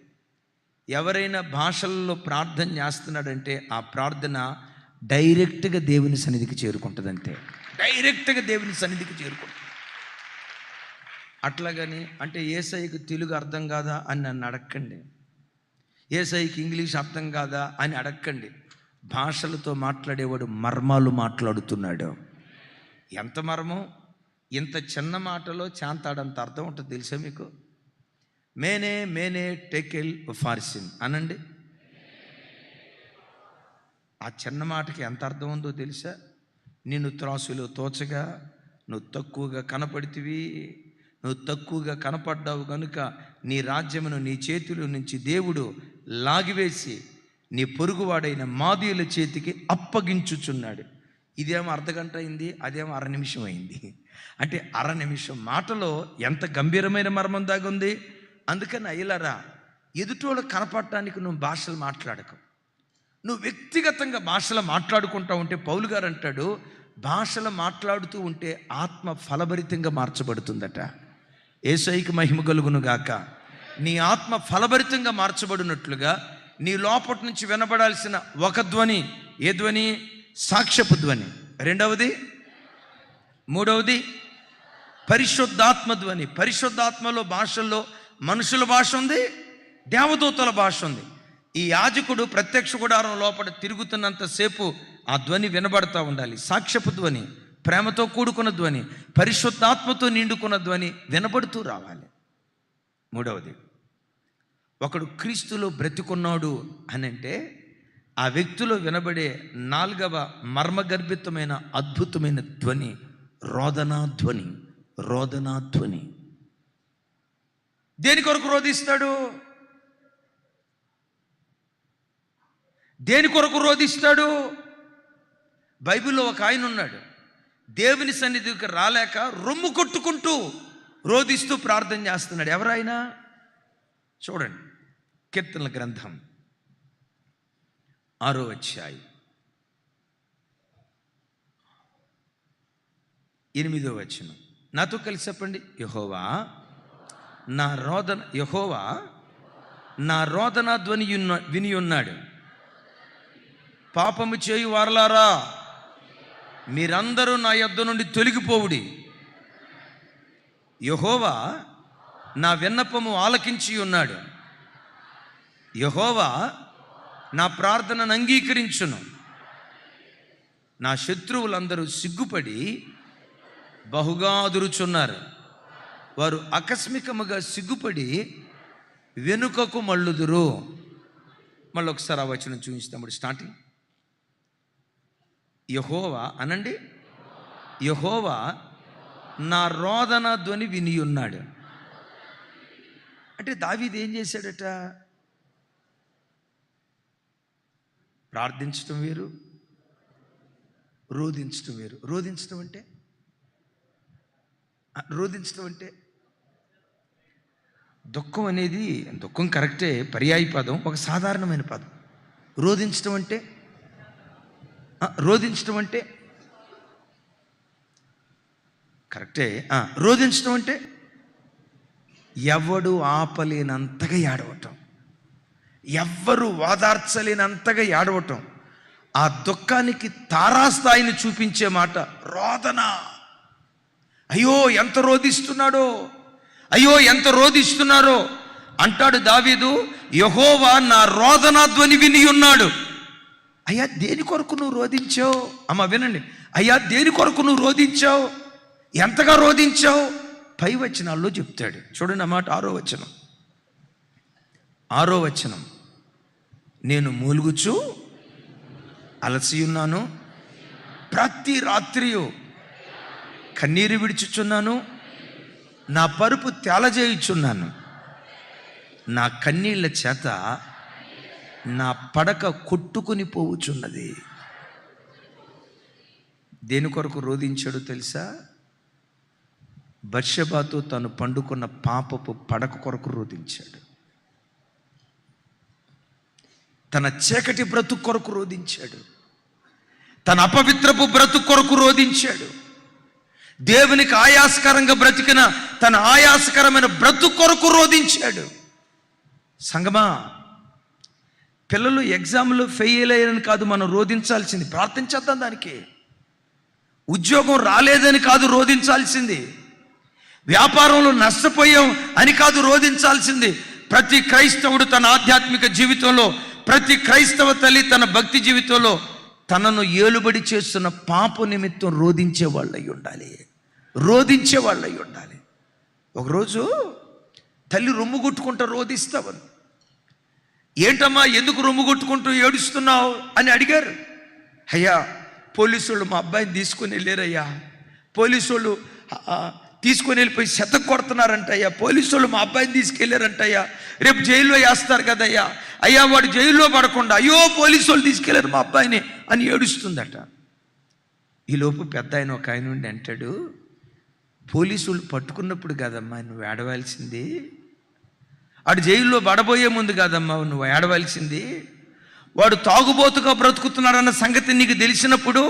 ఎవరైనా భాషల్లో ప్రార్థన చేస్తున్నాడంటే ఆ ప్రార్థన డైరెక్ట్గా దేవుని సన్నిధికి చేరుకుంటుంది. అంతే, డైరెక్ట్గా దేవుని సన్నిధికి చేరుకుంటుంది. అట్లాగని అంటే యేసయ్యకు తెలుగు అర్థం కాదా అని నన్ను అడక్కండి, యేసయ్యకి ఇంగ్లీష్ అర్థం కాదా అని అడక్కండి. భాషలతో మాట్లాడేవాడు మర్మాలు మాట్లాడుతున్నాడు. ఎంత మర్మం! ఇంత చిన్న మాటలో చాంతాడంత అర్థం ఉంటుంది తెలుసా మీకు? మేనే మేనే టెకెల్ ఫార్సిన్ అనండి. ఆ చిన్న మాటకి ఎంత అర్థం ఉందో తెలుసా? నిన్ను త్రాసులో తోచగా నువ్వు తక్కువగా కనపడితివి, నువ్వు తక్కువగా కనపడ్డావు కనుక నీ రాజ్యమును నీ చేతిలో నుంచి దేవుడు లాగివేసి నీ పొరుగువాడైన మాదీయుల చేతికి అప్పగించుచున్నాడు. ఇదేమో అర్ధగంట అయింది, అదేమో 1/2 నిమిషం అయింది. అంటే 1/2 నిమిషం మాటలో ఎంత గంభీరమైన మర్మం దాగుంది. అందుకని అయ్యలారా, ఎదుటోళ్ళకు కనపడటానికి నువ్వు భాషలు మాట్లాడకు. నువ్వు వ్యక్తిగతంగా భాషలు మాట్లాడుకుంటా ఉంటే పౌలు గారు అంటాడు, భాషలు మాట్లాడుతూ ఉంటే ఆత్మ ఫలభరితంగా మార్చబడుతుందట. యేసయ్యకి మహిమ కలుగును గాక. నీ ఆత్మ ఫలభరితంగా మార్చబడినట్లుగా నీ లోపటి నుంచి వినబడాల్సిన ఒక ధ్వని, ఏ ధ్వని? సాక్ష్యపు ధ్వని. రెండవది, మూడవది పరిశుద్ధాత్మ ధ్వని. పరిశుద్ధాత్మలో భాషల్లో మనుషుల భాష ఉంది, దేవదూతల భాష ఉంది. ఈ యాజకుడు ప్రత్యక్ష గుడారం లోపల తిరుగుతున్నంతసేపు ఆ ధ్వని వినబడతా ఉండాలి. సాక్ష్యపు ధ్వని, ప్రేమతో కూడుకున్న ధ్వని, పరిశుద్ధాత్మతో నిండుకున్న ధ్వని వినబడుతూ రావాలి. మూడవది, ఒకడు క్రీస్తులో బ్రతికున్నాడు అని అంటే ఆ వ్యక్తిలో వినబడే 4వ మర్మగర్భితమైన అద్భుతమైన ధ్వని రోదనా ధ్వని. రోదనా ధ్వని. దేని కొరకు రోధిస్తాడు? దేని కొరకు రోధిస్తాడు? బైబిల్లో ఒక ఆయన ఉన్నాడు, దేవుని సన్నిధికి రాలేక రొమ్ము కొట్టుకుంటూ రోధిస్తూ ప్రార్థన చేస్తున్నాడు. ఎవరైనా చూడండి, కీర్తనల గ్రంథం 6వ అధ్యాయం 8వ వచనం. నాతో కలిసి చెప్పండి. యెహోవా నా రోదన ధ్వని విని ఉన్నాడు. పాపము చేయు వారలారా, మీరందరూ నా యొద్ద నుండి తొలగిపోవుడి. యెహోవా నా విన్నపము ఆలకించి ఉన్నాడు. యెహోవా నా ప్రార్థనను అంగీకరించును. నా శత్రువులందరూ సిగ్గుపడి బహుగా అదురుచున్నారు. వారు ఆకస్మికముగా సిగ్గుపడి వెనుకకు మళ్ళుదురు. మళ్ళీ ఒకసారి ఆ వచనం చూపిస్తాము. స్టార్టింగ్. యెహోవా అనండి. యెహోవా నా రోదన ధ్వని విని ఉన్నాడు. అంటే దావీదు ఏం చేశాడట? ప్రార్థించటం వేరు, రోధించటం వేరు. రోధించటం అంటే దుఃఖం అనేది, దుఃఖం కరెక్టే, పర్యాయ పదం, ఒక సాధారణమైన పదం. రోధించటం అంటే కరెక్టే. రోధించటం అంటే ఎవడు ఆపలేనంతగా ఏడవటం, ఎవ్వరు ఓదార్చలేనంతగా ఏడవటం, ఆ దుఃఖానికి తారాస్థాయిని చూపించే మాట రోదన. అయ్యో ఎంత రోధిస్తున్నాడో, అయ్యో ఎంత రోధిస్తున్నారో అంటాడు దావీదు. యెహోవా నా రోదన ధ్వని విని ఉన్నాడు. అయ్యా దేని కొరకు నువ్వు రోధించావు? అమ్మ వినండి. అయ్యా దేని కొరకు నువ్వు రోధించావు? ఎంతగా రోధించావు? పై వచనాల్లో చెప్తాడు. చూడండి అన్నమాట. 6వ వచనం. నేను మూలుగుచు అలసి ఉన్నాను, ప్రతి రాత్రియు కన్నీరు విడిచుచున్నాను, నా పరుపు తేలజేయుచున్నాను. నా కన్నీళ్ల చేత నా పడక కొట్టుకుని పోవుచున్నది. దేని కొరకు రోధించాడు తెలుసా? బత్షెబాతో తాను పండుకున్న పాపపు పడక కొరకు రోధించాడు. తన చీకటి బ్రతుకు కొరకు రోధించాడు. తన అపవిత్రపు బ్రతుకు కొరకు రోధించాడు. దేవునికి ఆయాసకరంగా బ్రతికిన తన ఆయాసకరమైన బ్రతుకు కొరకు రోధించాడు. సంగమా, పిల్లలు ఎగ్జామ్లో ఫెయిల్ అయ్యారని కాదు మనం రోధించాల్సింది, ప్రార్థించేద్దాం. దానికి ఉద్యోగం రాలేదని కాదు రోధించాల్సింది, వ్యాపారంలో నష్టపోయాం అని కాదు రోధించాల్సింది. ప్రతి క్రైస్తవుడు తన ఆధ్యాత్మిక జీవితంలో, ప్రతి క్రైస్తవ తల్లి తన భక్తి జీవితంలో తనను ఏలుబడి చేస్తున్న పాప నిమిత్తం రోధించే వాళ్ళై ఉండాలి. ఒకరోజు తల్లి రొమ్ము కొట్టుకుంటూ రోధిస్తావని, ఏంటమ్మా ఎందుకు రొమ్ము కొట్టుకుంటూ ఏడుస్తున్నావు అని అడిగారు. అయ్యా, పోలీసు వాళ్ళు మా అబ్బాయిని తీసుకొని వెళ్ళారయ్యా, పోలీసు వాళ్ళు తీసుకొని వెళ్ళిపోయి శతకు కొడుతున్నారంటయ్యా, పోలీసు వాళ్ళు మా అబ్బాయిని తీసుకెళ్ళారంటయ్యా, రేపు జైల్లో వేస్తారు కదయ్యా, అయ్యా వాడు జైల్లో పడకుండా అయ్యో పోలీసు వాళ్ళు తీసుకెళ్లారు మా అబ్బాయిని అని ఏడుస్తుందట. ఈలోపు పెద్ద ఆయన ఒక ఆయన ఉండి అంటాడు, పోలీసు వాళ్ళు పట్టుకున్నప్పుడు కాదమ్మా నువ్వు ఏడవలసింది, వాడు జైల్లో పడబోయే ముందు కాదమ్మా నువ్వు ఏడవలసింది, వాడు తాగుబోతుగా బ్రతుకుతున్నాడన్న సంగతి నీకు తెలిసినప్పుడు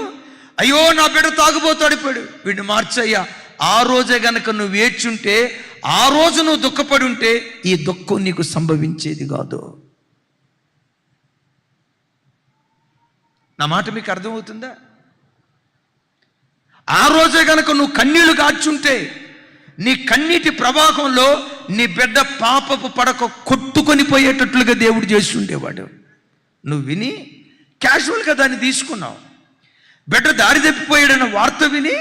అయ్యో నా బిడ్డ తాగుబోతు అడిపోయాడు, వీడిని మార్చయ్యా, ఆ రోజే గనక నువ్వు ఏడ్చుంటే, ఆ రోజు నువ్వు దుఃఖపడి ఉంటే ఈ దుఃఖం నీకు సంభవించేది కాదు. నా మాట మీకు అర్థమవుతుందా? ఆ రోజే గనక నువ్వు కన్నీళ్లు గార్చుంటే, నీ కన్నీటి ప్రవాహంలో నీ బిడ్డ పాపపు పడక కొట్టుకొని పోయేటట్లుగా దేవుడు చేసి ఉండేవాడు. నువ్వు విని క్యాజువల్గా దాన్ని తీసుకున్నావు. బిడ్డ దారి తప్పిపోయాడన్న వార్త విని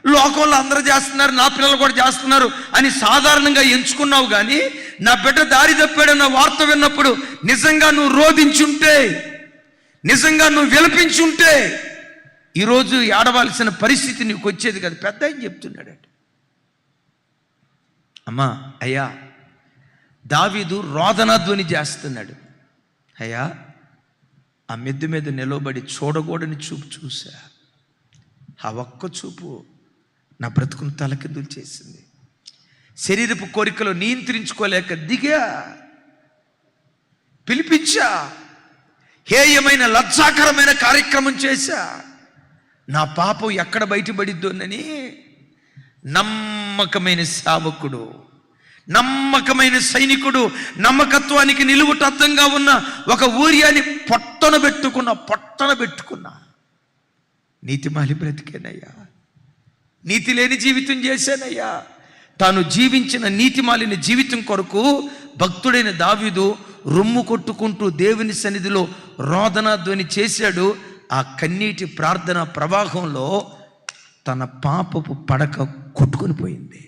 లోకంలో అందరూ చేస్తున్నారు, నా పిల్లలు కూడా చేస్తున్నారు అని సాధారణంగా ఎంచుకున్నావు. కానీ నా బిడ్డ దారి తప్పాడన్న వార్త విన్నప్పుడు నిజంగా నువ్వు రోధించుంటే, నిజంగా నువ్వు విలపించుంటే ఈరోజు ఏడవలసిన పరిస్థితి నీకు వచ్చేది కదా. పెద్ద ఆయన చెప్తున్నాడట, అమ్మా అయ్యా, దావీదు రోదనాధ్వని చేస్తున్నాడు. అయ్యా, ఆ మెద్దు మీద నిలబడి చూడకూడని చూపు చూసా, ఆ ఒక్క చూపు నా బ్రతుకును తలకిందులు చేసింది. శరీరపు కోరికలు నియంత్రించుకోలేక దిగా, పిలిపించా, హేయమైన లజ్జాకరమైన కార్యక్రమం చేశా. నా పాపం ఎక్కడ బయటపడిద్దోనని నమ్మకమైన సేవకుడు, నమ్మకమైన సైనికుడు, నమ్మకత్వానికి నిలువుటద్దంగా ఉన్న ఒక ఊరియాని పొట్టన పెట్టుకున్నా నీతిమాలి బ్రతికేనయ్యా, నీతి లేని జీవితం చేశానయ్యా. తాను జీవించిన నీతిమాలిన జీవితం కొరకు భక్తుడైన దావీదు రొమ్ము కొట్టుకుంటూ దేవుని సన్నిధిలో రోదనాధ్వని చేశాడు. ఆ కన్నీటి ప్రార్థన ప్రవాహంలో తన పాపపు పడక కొట్టుకొని పోయింది.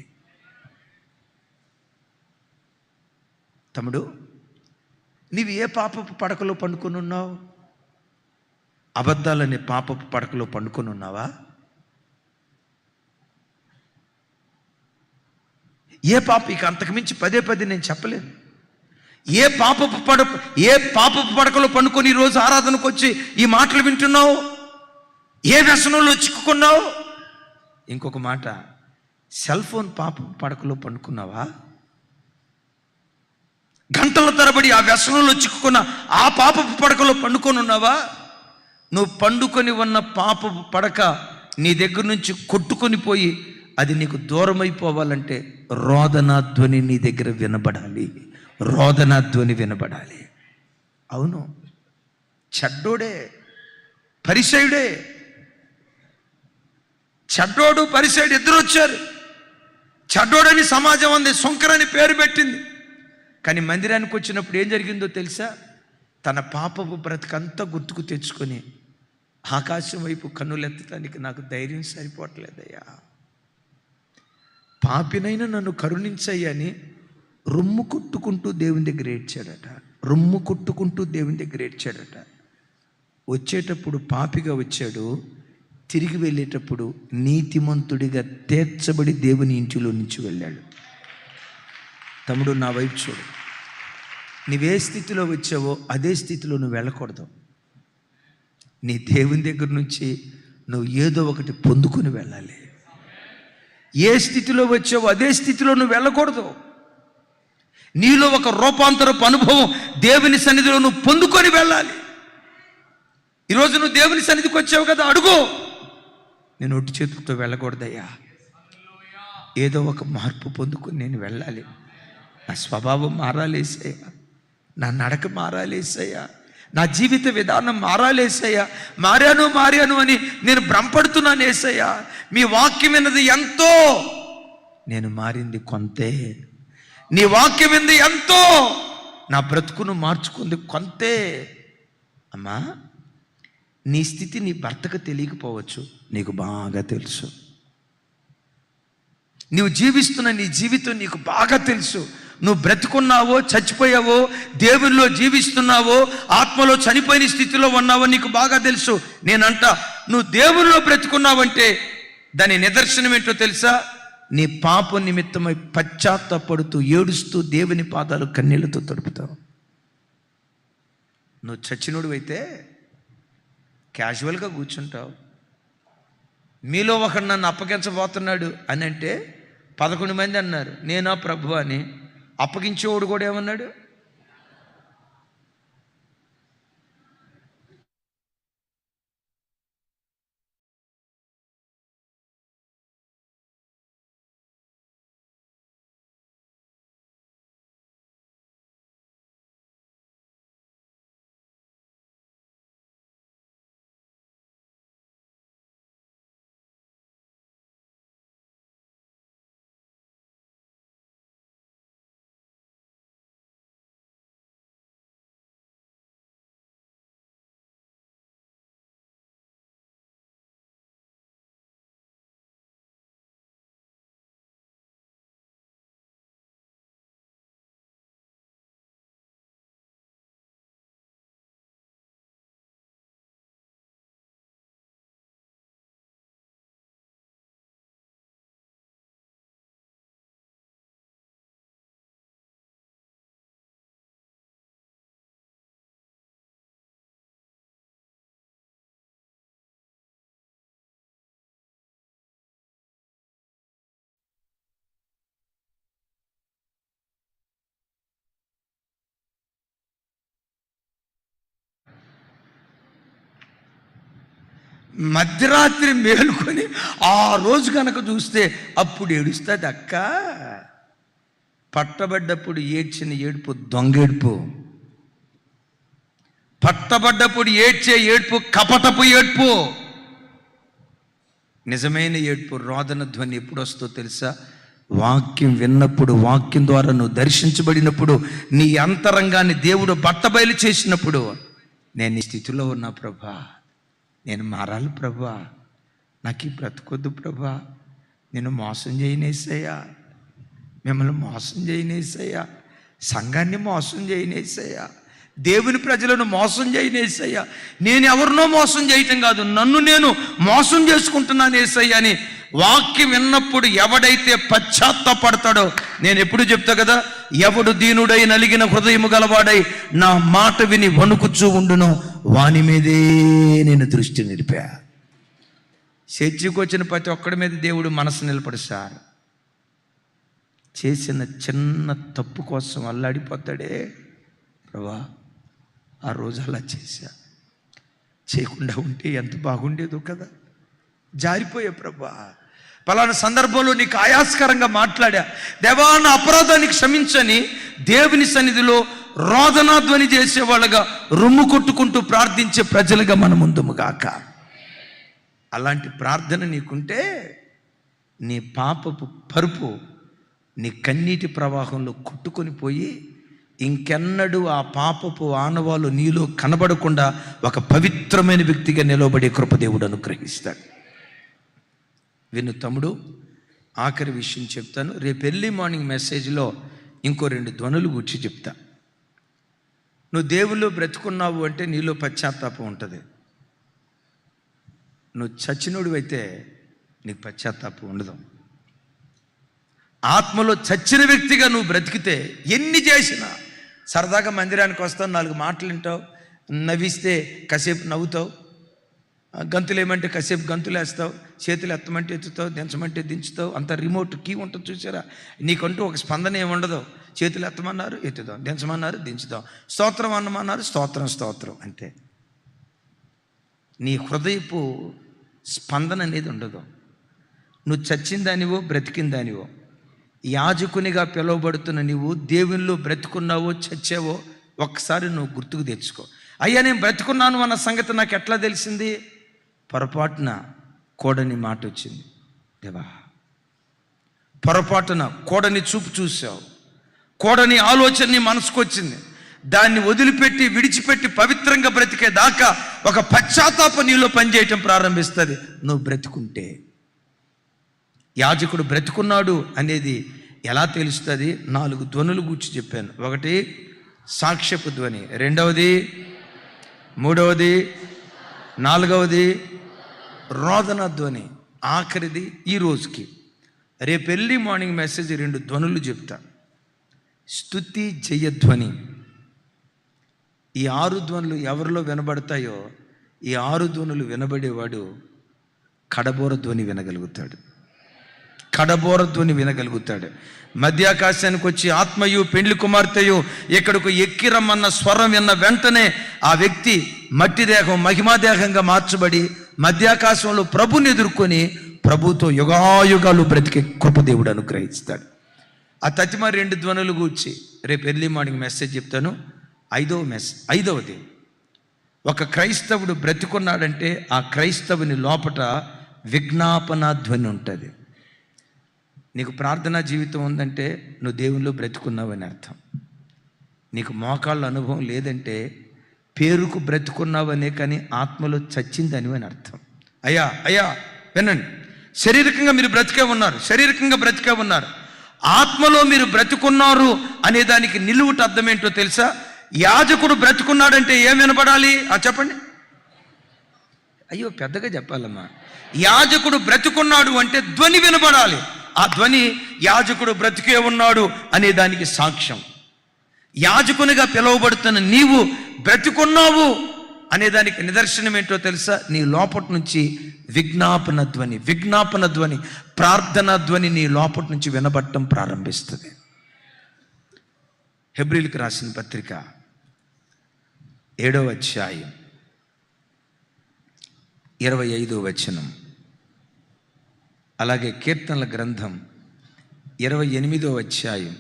తమ్ముడు, నీవు ఏ పాపపు పడకలో పండుకొని ఉన్నావు? అబద్ధాలనే పాపపు పడకలో పండుకొని ఉన్నావా? ఏ పాప, ఇక అంతకుమించి పదే నేను చెప్పలేను. ఏ పాపపు పడకలో పండుకొని ఈరోజు ఆరాధనకు వచ్చి ఈ మాటలు వింటున్నావు? ఏ వ్యసనంలో చిక్కుకున్నావు? ఇంకొక మాట, సెల్ ఫోన్ పాపపు పడకలో పండుకున్నావా? గంటల తరబడి ఆ వ్యసనంలో చిక్కుకున్న ఆ పాపపు పడకలో పండుకొని ఉన్నావా? నువ్వు పండుకొని ఉన్న పాపపు పడక నీ దగ్గర నుంచి కొట్టుకొని పోయి అది నీకు దూరం అయిపోవాలంటే రోదనాధ్వని నీ దగ్గర వినబడాలి. రోదనాధ్వని వినబడాలి. అవును, చెడ్డోడే, పరిసయుడే, చెడ్డోడు పరిసయుడు ఇద్దరు వచ్చారు. చెడ్డోడని సమాజం అంది, శంకరని పేరు పెట్టింది. కానీ మందిరానికి వచ్చినప్పుడు ఏం జరిగిందో తెలుసా? తన పాపపు బ్రతుకంతా గుర్తుకు తెచ్చుకొని ఆకాశం వైపు కన్నులెత్తడానికి నాకు ధైర్యం సరిపోవట్లేదయ్యా, పాపినైనా నన్ను కరుణించయ్యని రొమ్ము కొట్టుకుంటూ దేవుని దగ్గర ఏడ్చాడట. వచ్చేటప్పుడు పాపిగా వచ్చాడు, తిరిగి వెళ్ళేటప్పుడు నీతిమంతుడిగా తీర్చబడి దేవుని ఇంటిలో నుంచి వెళ్ళాడు. తమ్ముడు, నా వైపు చూడు. నీవే స్థితిలో వచ్చావో అదే స్థితిలో నువ్వు వెళ్ళకూడదు. నీ దేవుని దగ్గర నుంచి నువ్వు ఏదో ఒకటి పొందుకొని వెళ్ళాలి. ఏ స్థితిలో వచ్చావో అదే స్థితిలో నువ్వు వెళ్ళకూడదు. నీలో ఒక రూపాంతరపు అనుభవం దేవుని సన్నిధిలో నువ్వు పొందుకొని వెళ్ళాలి. ఈరోజు నువ్వు దేవుని సన్నిధికి వచ్చావు కదా, అడుగు. నేను ఒట్టి చేతులతో వెళ్ళకూడదయ్యా, ఏదో ఒక మార్పు పొందుకొని నేను వెళ్ళాలి. నా స్వభావం మారాలి యేసయ్య, నా నడక మారాలి యేసయ్య, నా జీవిత విధానం మారాలి యేసయ్య. మారాను అని నేను భ్రమపడుతున్నాను యేసయ్య. మీ వాక్యం విన్నది ఎంతో, నేను మారింది కొంతే. నీ వాక్యం విన్నది ఎంతో, నా బ్రతుకును మార్చుకుంది కొంతే. అమ్మా, నీ స్థితి నీ భర్తకు తెలియకపోవచ్చు, నీకు బాగా తెలుసు. నువ్వు జీవిస్తున్న నీ జీవితం నీకు బాగా తెలుసు. నువ్వు బ్రతుకున్నావో చచ్చిపోయావో, దేవునిలో జీవిస్తున్నావో ఆత్మలో చనిపోయిన స్థితిలో ఉన్నావో నీకు బాగా తెలుసు. నేనంట, నువ్వు దేవునిలో బ్రతుకున్నావంటే దాని నిదర్శనం ఏంటో తెలుసా? నీ పాప నిమిత్తమై పశ్చాత్తాపడుతూ ఏడుస్తూ దేవుని పాదాలు కన్నీళ్లతో తడుపుతావు. నువ్వు చచ్చినోడు అయితే క్యాజువల్గా కూర్చుంటావు. మీలో ఒకడు నన్ను అప్పగించబోతున్నాడు అని అంటే 11 మంది అన్నారు, నేనా ప్రభు అని. అప్పగించేవాడు కూడా ఏమన్నాడు? మధ్యరాత్రి మేలుకొని ఆ రోజు కనుక చూస్తే అప్పుడు ఏడుస్తుంది అక్క. పట్టబడ్డప్పుడు ఏడ్చిన ఏడుపు దొంగేడుపు, పట్టబడ్డప్పుడు ఏడ్చే ఏడుపు కపటపు ఏడుపు. నిజమైన ఏడుపు, రోదన ధ్వని ఎప్పుడు వస్తుందో తెలుసా? వాక్యం విన్నప్పుడు, వాక్యం ద్వారా నువ్వు దర్శించబడినప్పుడు, నీ అంతరంగాన్ని దేవుడు బట్టబయలు చేసినప్పుడు, నేను ఈ స్థితిలో ఉన్నా ప్రభా, నేను మారాలి ప్రభా, నాకు ఈ బ్రతుకొద్దు ప్రభా, నేను మోసం చేయనేసయ్యా, మిమ్మల్ని మోసం చేయనేసయ్యా, సంఘాన్ని మోసం చేయనేసయ్యా, దేవుని ప్రజలను మోసం చేయనేసయ్యా, నేను ఎవరినో మోసం చేయటం కాదు, నన్ను నేను మోసం చేసుకుంటున్నాను యేసయ్యా అని వాక్యం విన్నప్పుడు ఎవడైతే పశ్చాత్తాపడతాడో, నేను ఎప్పుడు చెప్తా కదా, ఎవడు దీనుడై నలిగిన హృదయము గలవాడై నా మాట విని వణుకుచూ ఉండునో వాని మీదే నేను దృష్టి నిలిపా. చర్చికి వచ్చిన ప్రతి ఒక్కడి మీద దేవుడు మనసు నిలబడు సార్. చేసిన చిన్న తప్పు కోసం అల్లాడిపోతాడే, ప్రభా ఆ రోజు అలా చేశా, చేయకుండా ఉంటే ఎంత బాగుండేదో కదా, జారిపోయా ప్రభా, పలానా సందర్భంలో నీకు ఆయాస్కరంగా మాట్లాడా, దేవా నా అపరాధాన్ని క్షమించని దేవుని సన్నిధిలో రోదనాధ్వని చేసేవాళ్ళగా రొమ్ము కొట్టుకుంటూ ప్రార్థించే ప్రజలుగా మనం ముందుముగాక. అలాంటి ప్రార్థన నీకుంటే నీ పాపపు పరుపు నీ కన్నీటి ప్రవాహంలో కొట్టుకొని పోయి ఇంకెన్నడూ ఆ పాపపు ఆనవాళ్ళు నీలో కనబడకుండా ఒక పవిత్రమైన వ్యక్తిగా నిలబడే కృపదేవుడు అనుగ్రహిస్తాడు. విను తమ్ముడు, ఆఖరి విషయం చెప్తాను. రేపు ఎర్లీ మార్నింగ్ మెసేజ్లో ఇంకో 2 ధ్వనులు గుర్చి చెప్తా. నువ్వు దేవుల్లో బ్రతుకున్నావు అంటే నీలో పశ్చాత్తాపం ఉంటుంది. నువ్వు చచ్చినోడు అయితే నీకు పశ్చాత్తాపం ఉండదు. ఆత్మలో చచ్చిన వ్యక్తిగా నువ్వు బ్రతికితే ఎన్ని చేసినా, సరదాగా మందిరానికి వస్తావు, 4 మాటలు వింటావు, నవ్విస్తే కాసేపు నవ్వుతావు, గంతులు ఏమంటే కాసేపు గంతులు వేస్తావు, చేతులు ఎత్తమంటే ఎత్తుతావు, దించమంటే దించుతావు, అంత రిమోట్ కీ ఉంటుంది చూసారా, నీకంటూ ఒక స్పందన ఏముండదు. చేతులు ఎత్తమన్నారు ఎత్తుదాం, దించమన్నారు దించుదాం, స్తోత్రం అన్నమన్నారు స్తోత్రం అంతే. నీ హృదయపు స్పందన అనేది ఉండదు. నువ్వు చచ్చిందానివో బ్రతికిందానివో, యాజకునిగా పిలువబడుతున్న నీవు దేవునిలో బ్రతుకున్నావో చచ్చావో ఒక్కసారి నువ్వు గుర్తుకు తెచ్చుకో. అయ్యా నేను బ్రతుకున్నాను అన్న సంగతి నాకు ఎట్లా తెలిసింది? పొరపాటున కోడని మాట వచ్చింది. దేవా, పొరపాటున కోడని చూపు చూసావు, కోడని ఆలోచనని మనసుకు వచ్చింది. దాన్ని వదిలిపెట్టి విడిచిపెట్టి పవిత్రంగా బ్రతికే దాకా ఒక పశ్చాత్తాపం నీలో పనిచేయటం ప్రారంభిస్తుంది. నువ్వు బ్రతుకుంటే, యాజకుడు బ్రతుకున్నాడు అనేది ఎలా తెలుస్తుంది? 4 ధ్వనులు గూర్చి చెప్పాను. 1 సాక్ష్యపు ధ్వని, 2వది, 3వది, 4వది రోదన ధ్వని, ఆఖరిది ఈ రోజుకి. రేపు ఎర్లీ మార్నింగ్ మెసేజ్ 2 ధ్వనులు చెప్తా. స్తుతి జయధ్వని. ఈ 6 ధ్వనులు ఎవరిలో వినబడతాయో ఈ 6 ధ్వనులు వినబడేవాడు కడబోర ధ్వని వినగలుగుతాడు. కడబోర ధ్వని వినగలుగుతాడు. మధ్యాకాశానికి వచ్చి ఆత్మయు పెండ్లి కుమార్తెయు ఇక్కడకు ఎక్కి రమ్మన్న స్వరం విన్న వెంటనే ఆ వ్యక్తి మట్టి దేహం మహిమాదేహంగా మార్చబడి మధ్యాకాశంలో ప్రభుని ఎదుర్కొని ప్రభుతో యుగాయుగాలు బ్రతికే కృప దేవుడు అనుగ్రహిస్తాడు. ఆ తతిమ 2 ధ్వనులు గూర్చి రేపు ఎర్లీ మార్నింగ్ మెసేజ్ చెప్తాను. 5వది, ఒక క్రైస్తవుడు బ్రతికున్నాడంటే ఆ క్రైస్తవుని లోపట విజ్ఞాపన ధ్వని ఉంటుంది. నీకు ప్రార్థనా జీవితం ఉందంటే నువ్వు దేవునిలో బ్రతుకున్నావని అర్థం. నీకు మోకాళ్ళ అనుభవం లేదంటే పేరుకు బ్రతుకున్నావనే కానీ ఆత్మలో చచ్చిందని అని అర్థం. అయ్యా వినండి, శారీరకంగా మీరు బ్రతికే ఉన్నారు, ఆత్మలో మీరు బ్రతుకున్నారు అనే దానికి నిలువుట అర్థం ఏంటో తెలుసా? యాజకుడు బ్రతుకున్నాడంటే ఏం వినపడాలి? చెప్పండి. అయ్యో పెద్దగా చెప్పాలమ్మా. యాజకుడు బ్రతుకున్నాడు అంటే ధ్వని వినపడాలి. ఆ ధ్వని యాజకుడు బ్రతికే ఉన్నాడు అనే దానికి సాక్ష్యం. యాజకునిగా పిలువబడుతున్న నీవు బ్రతికున్నావు అనే దానికి నిదర్శనం ఏంటో తెలుసా? నీ లోపటి నుంచి విజ్ఞాపన ధ్వని, ప్రార్థనా ధ్వని నీ లోపటి నుంచి వినబడటం ప్రారంభిస్తుంది. హెబ్రీయులకు రాసిన పత్రిక 7వ అధ్యాయం 25వ వచనం, అలాగే కీర్తనల గ్రంథం 28వ అధ్యాయం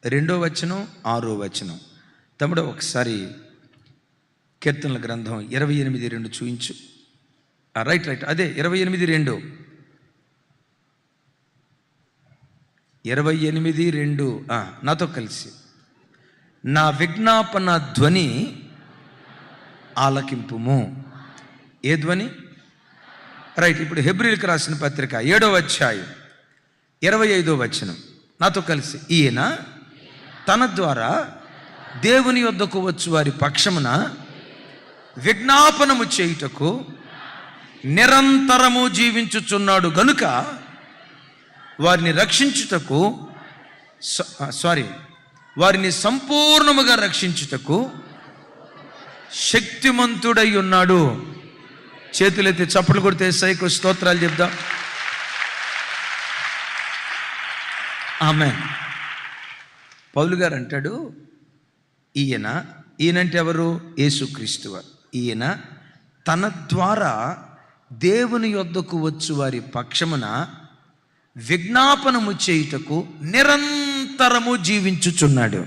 2వ వచనం 6వ వచనం. తమ్ముడు ఒకసారి కీర్తనల గ్రంథం 28:2 చూయించు. రైట్ అదే 28:2 28:2 నాతో కలిసి. నా విజ్ఞాపన ధ్వని ఆలకింపుము. ఏ ధ్వని? రైట్. ఇప్పుడు హెబ్రీయులకు రాసిన పత్రిక 7వ అధ్యాయం 25వ వచనం నాతో కలిసి. ఈయన తన ద్వారా దేవుని యొద్దకు వచ్చు వారి పక్షమున విజ్ఞాపనము చేయుటకు నిరంతరము జీవించుచున్నాడు గనుక వారిని రక్షించుటకు వారిని సంపూర్ణముగా రక్షించుటకు శక్తిమంతుడై ఉన్నాడు. చేతులెత్తి చప్పట్లు కొడితే యేసయ్యకు స్తోత్రాలు చెప్దాం. ఆమేన్. పౌలు గారు అంటాడు, ఈయనంటే ఎవరు? యేసుక్రీస్తు వారు. ఈయన తన ద్వారా దేవుని యొద్దకు వచ్చు వారి పక్షమున విజ్ఞాపనము చేయుటకు నిరంతరము జీవించుచున్నాడు.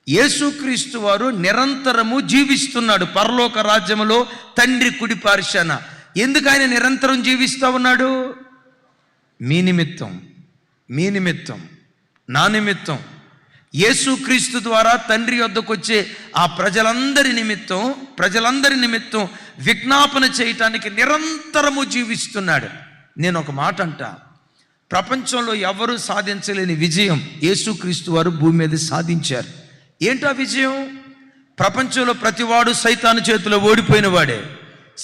యేసుక్రీస్తు వారు నిరంతరము జీవిస్తున్నాడు పరలోక రాజ్యములో తండ్రి కుడి పార్శ్వాన. ఎందుకు ఆయన నిరంతరం జీవిస్తూ ఉన్నాడు? మీ నిమిత్తం, నా నిమిత్తం, యేసుక్రీస్తు ద్వారా తండ్రి వద్దకు వచ్చే ఆ ప్రజలందరి నిమిత్తం విజ్ఞాపన చేయటానికి నిరంతరము జీవిస్తున్నాడు. నేను ఒక మాట అంటా, ప్రపంచంలో ఎవరు సాధించలేని విజయం యేసుక్రీస్తు వారు భూమి మీద సాధించారు. ఏంటా విజయం? ప్రపంచంలో ప్రతివాడు సైతాను చేతిలో ఓడిపోయిన వాడే.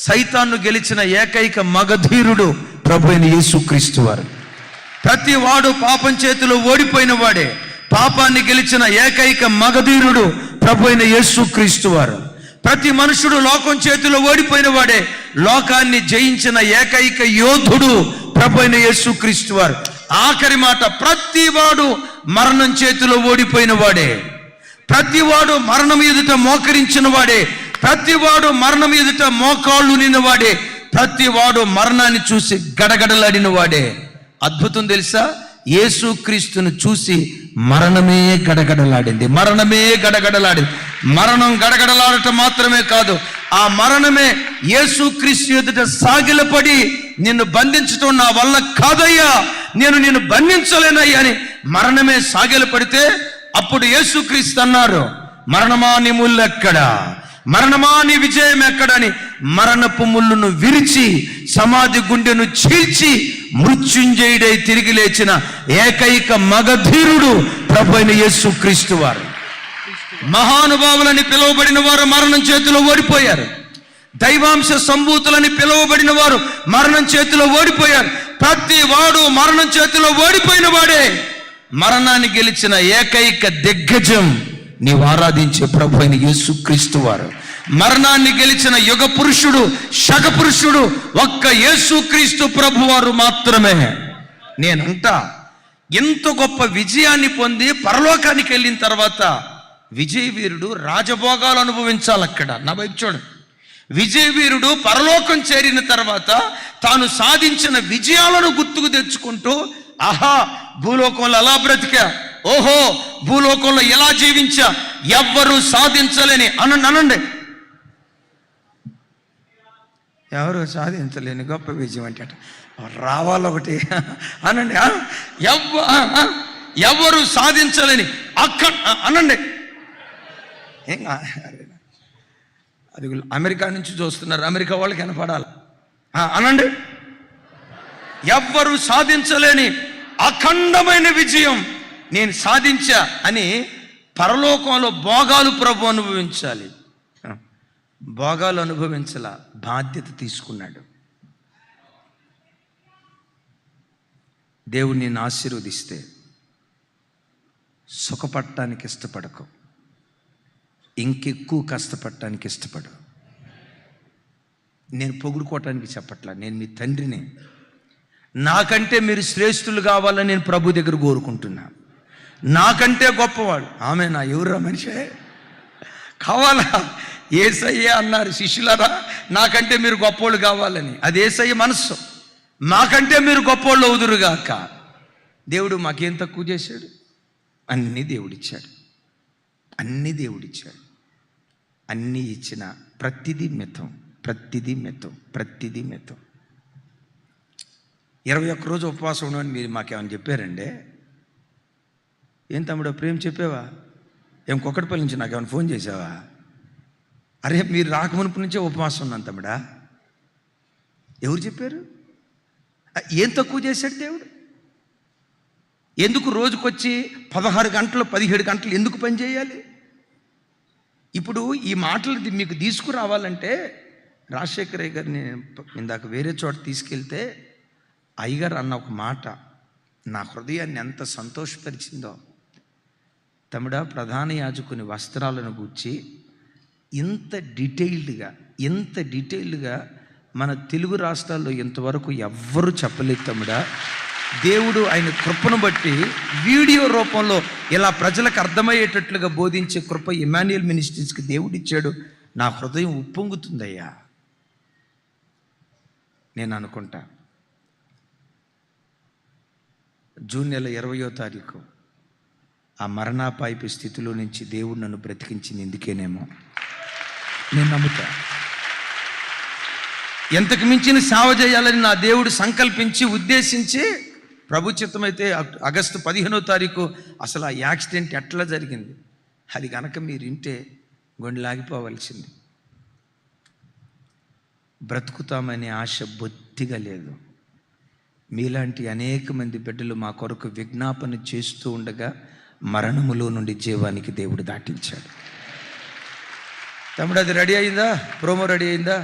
సైతాన్ను గెలిచిన ఏకైక మగధీరుడు ప్రభు అయిన యేసుక్రీస్తు వారు. ప్రతివాడు పాపం చేతిలో ఓడిపోయిన వాడే. పాపాన్ని గెలిచిన ఏకైక మగధీరుడు ప్రభు అయిన యేసుక్రీస్తు వారు. ప్రతి మనుషుడు లోకం చేతిలో ఓడిపోయిన వాడే. లోకాన్ని జయించిన ఏకైక యోధుడు ప్రభు అయిన యేసుక్రీస్తు వారు. ఆఖరి మాట, ప్రతివాడు మరణం చేతిలో ఓడిపోయిన వాడే. ప్రతివాడు మరణం ఎదుట మోకరించిన వాడే. ప్రతివాడు మరణం ఎదుట మోకాళ్ళు నిన్నవాడే. ప్రతి వాడు మరణాన్ని చూసి గడగడలాడిన వాడే. అద్భుతం తెలుసా, యేసుక్రీస్తును చూసి మరణమే గడగడలాడింది. మరణమే గడగడలాడింది. మరణం గడగడలాడటం మాత్రమే కాదు, ఆ మరణమే యేసుక్రీస్తు ఎదుట సాగిలపడి, నిన్ను బంధించటం నా వల్ల కాదయ్యా, నేను నిన్ను బంధించలేనయ్యా అని మరణమే సాగిలపడితే అప్పుడు యేసుక్రీస్తు అన్నారు, మరణమా నీ ముళ్ళు ఎక్కడా, మరణమా నీ విజయం ఎక్కడని మరణపు ముళ్ళును విరిచి సమాధి గుండెను చీల్చి మృత్యుంజయుడై తిరిగి లేచిన ఏకైక మగధీరుడు ప్రభు అయిన యేసుక్రీస్తు వారు. మహానుభావులని పిలువబడిన వారు మరణం చేతిలో ఓడిపోయారు. దైవాంశ సంభూతులని పిలువబడిన వారు మరణం చేతిలో ఓడిపోయారు. ప్రతి వాడు మరణం చేతిలో ఓడిపోయిన వాడే. మరణాన్ని గెలిచిన ఏకైక దిగ్గజం నీవు ఆరాధించే ప్రభు అయిన యేసుక్రీస్తు వారు. మరణాన్ని గెలిచిన యుగ పురుషుడు, శక పురుషుడు ఒక్క యేసుక్రీస్తు ప్రభు వారు మాత్రమే. నేనంటా, ఎంత గొప్ప విజయాన్ని పొంది పరలోకానికి వెళ్ళిన తర్వాత విజయవీరుడు రాజభోగాలు అనుభవించాలి. అక్కడ నా వైపు చూడండి, విజయవీరుడు పరలోకం చేరిన తర్వాత తాను సాధించిన విజయాలను గుర్తుకు తెచ్చుకుంటూ, ఆహా భూలోకంలో అలా బ్రతికా, ఓహో భూలోకంలో ఎలా జీవించా, ఎవ్వరూ సాధించలేని అనండి, ఎవరు సాధించలేని గొప్ప విజయం అంటే రావాలొకటి అనండి. ఎవరు సాధించలేని అనండి. అది అమెరికా నుంచి చూస్తున్నారు, అమెరికా వాళ్ళకి వినపడాలి అనండి. ఎవ్వరు సాధించలేని అఖండమైన విజయం నేను సాధించా అని పరలోకంలో భోగాలు ప్రభు అనుభవించాలి. భోగాలు అనుభవించాల, బాధ్యత తీసుకున్నాడు. దేవుడు నిన్ను ఆశీర్వదిస్తే సుఖపడటానికి ఇష్టపడకు, ఇంకెక్కువ కష్టపడటానికి ఇష్టపడు. నేను పొగుడుకోవటానికి చెప్పట్లా, నేను మీ తండ్రిని. నాకంటే మీరు శ్రేష్ఠులు కావాలని నేను ప్రభు దగ్గర కోరుకుంటున్నా. నాకంటే గొప్పవాడు ఆమె నా ఎవరా మనిషే కావాలా? యేసయ్య అన్నారు శిష్యులారా, నాకంటే మీరు గొప్పోళ్ళు కావాలని. అది యేసయ్య మనస్సు. మాకంటే మీరు గొప్పోళ్ళు అవుదురుగాక. దేవుడు మాకేం తక్కువ చేశాడు? అన్నీ దేవుడిచ్చాడు. అన్నీ దేవుడిచ్చాడు. అన్నీ ఇచ్చిన ప్రతిదీ మితం, ప్రతిదీ మితం, ప్రతిదీ మితం. 21 రోజు ఉపవాసం ఉండమని మీరు మాకేమైనా చెప్పారండి? ఏం తమ్ముడు ప్రేమ చెప్పావా? ఏం కొక్కటిపల్లి నుంచి నాకేమైనా ఫోన్ చేసావా? అరే మీరు రాకమునుపు నుంచే ఉపవాసం ఉన్నాను తమ్ముడా. ఎవరు చెప్పారు? ఏం తక్కువ చేశాడు దేవుడు? ఎందుకు రోజుకొచ్చి 16 గంటలు 17 గంటలు ఎందుకు పని చేయాలి? ఇప్పుడు ఈ మాటలు మీకు తీసుకురావాలంటే రాజశేఖరయ్య గారిని ఇందాక వేరే చోట తీసుకెళ్తే అయ్యగారు అన్న ఒక మాట నా హృదయాన్ని ఎంత సంతోషపరిచిందో. తమ్ముడా, ప్రధాన యాజకుని వస్త్రాలను గూర్చి ఇంత డీటెయిల్డ్గా మన తెలుగు రాష్ట్రాల్లో ఇంతవరకు ఎవ్వరూ చెప్పలేదు తమ్ముడా. దేవుడు ఆయన కృపను బట్టి వీడియో రూపంలో ఇలా ప్రజలకు అర్థమయ్యేటట్లుగా బోధించే కృప ఇమాన్యుయల్ మినిస్ట్రీస్కి దేవుడిచ్చాడు. నా హృదయం ఉప్పొంగుతుందయ్యా. నేను అనుకుంటా జూన్ నెల 20వ తారీఖు ఆ మరణాపాయపు స్థితిలో నుంచి దేవుడు నన్ను బ్రతికించింది ఎందుకేనేమో నేను నమ్ముతా. ఎంతకు మించిన సేవ చేయాలని నా దేవుడు సంకల్పించి ఉద్దేశించి ప్రభు చిత్తమైతే ఆగస్టు 15వ తారీఖు అసలు ఆ యాక్సిడెంట్ ఎట్లా జరిగింది అది కనుక మీరు వింటే గుండెలాగిపోవలసింది. బ్రతుకుతామనే ఆశ బొత్తిగా లేదు. మీలాంటి అనేక మంది బిడ్డలు మా కొరకు విజ్ఞాపన చేస్తూ ఉండగా మరణములో నుండి జీవానికి దేవుడు దాటించాడు. తమ్ముడు అది రెడీ అయిందా? ప్రోమో రెడీ అయిందా?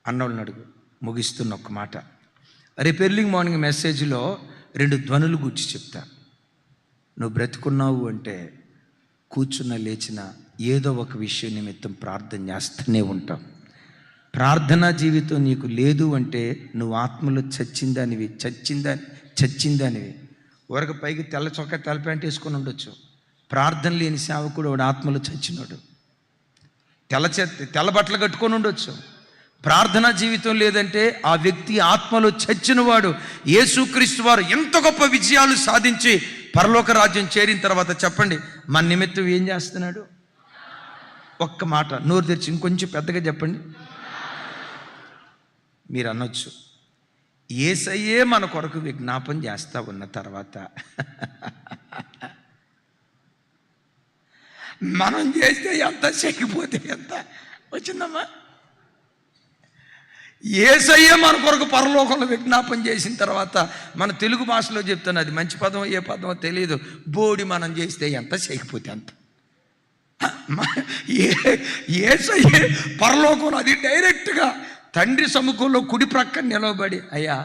అన్నోళ్ళని అడుగు. ముగిస్తున్న ఒక్క మాట, రేపు ఎర్లీ మార్నింగ్ మెసేజ్లో 2 ధ్వనులు గురించి చెప్తా. నువ్వు బ్రతుకున్నావు అంటే కూర్చున్న లేచిన ఏదో ఒక విషయం నిమిత్తం ప్రార్థన చేస్తూనే ఉంటావు. ప్రార్థనా జీవితం నీకు లేదు అంటే నువ్వు ఆత్మలో చచ్చిందానివి. ఊరకు పైకి తెల్ల చొక్కా తెల్ల ప్యాంట్ వేసుకొని ఉండొచ్చు. ప్రార్థన లేని సేవకుడు వాడు ఆత్మలో చచ్చినాడు. తెల్ల బట్టలు కట్టుకొని ఉండొచ్చు. ప్రార్థనా జీవితం లేదంటే ఆ వ్యక్తి ఆత్మలో చచ్చినవాడు. యేసుక్రీస్తు వారు ఎంత గొప్ప విజయాలు సాధించి పరలోక రాజ్యం చేరిన తర్వాత చెప్పండి, మన నిమిత్తం ఏం చేస్తున్నాడు? ఒక్క మాట నోరు తెరిచి ఇంకొంచెం పెద్దగా చెప్పండి. మీరు అనొచ్చు, యేసయ్యే మన కొరకు విజ్ఞాపన చేస్తా ఉన్న తర్వాత మనం చేస్తే ఎంత, చెక్కిపోతే ఎంత వచ్చిందమ్మా? యేసయ్యే మన కొరకు పరలోకంలో విజ్ఞాపన చేసిన తర్వాత, మన తెలుగు భాషలో చెప్తాను, అది మంచి పదమో ఏ పదమో తెలియదు, బోడి మనం చేస్తే ఎంత, చేయకపోతే ఎంత. యేసయ్యే పరలోకంలో అది డైరెక్ట్గా తండ్రి సముఖంలో కుడి ప్రక్కన నిలవబడి, అయ్యా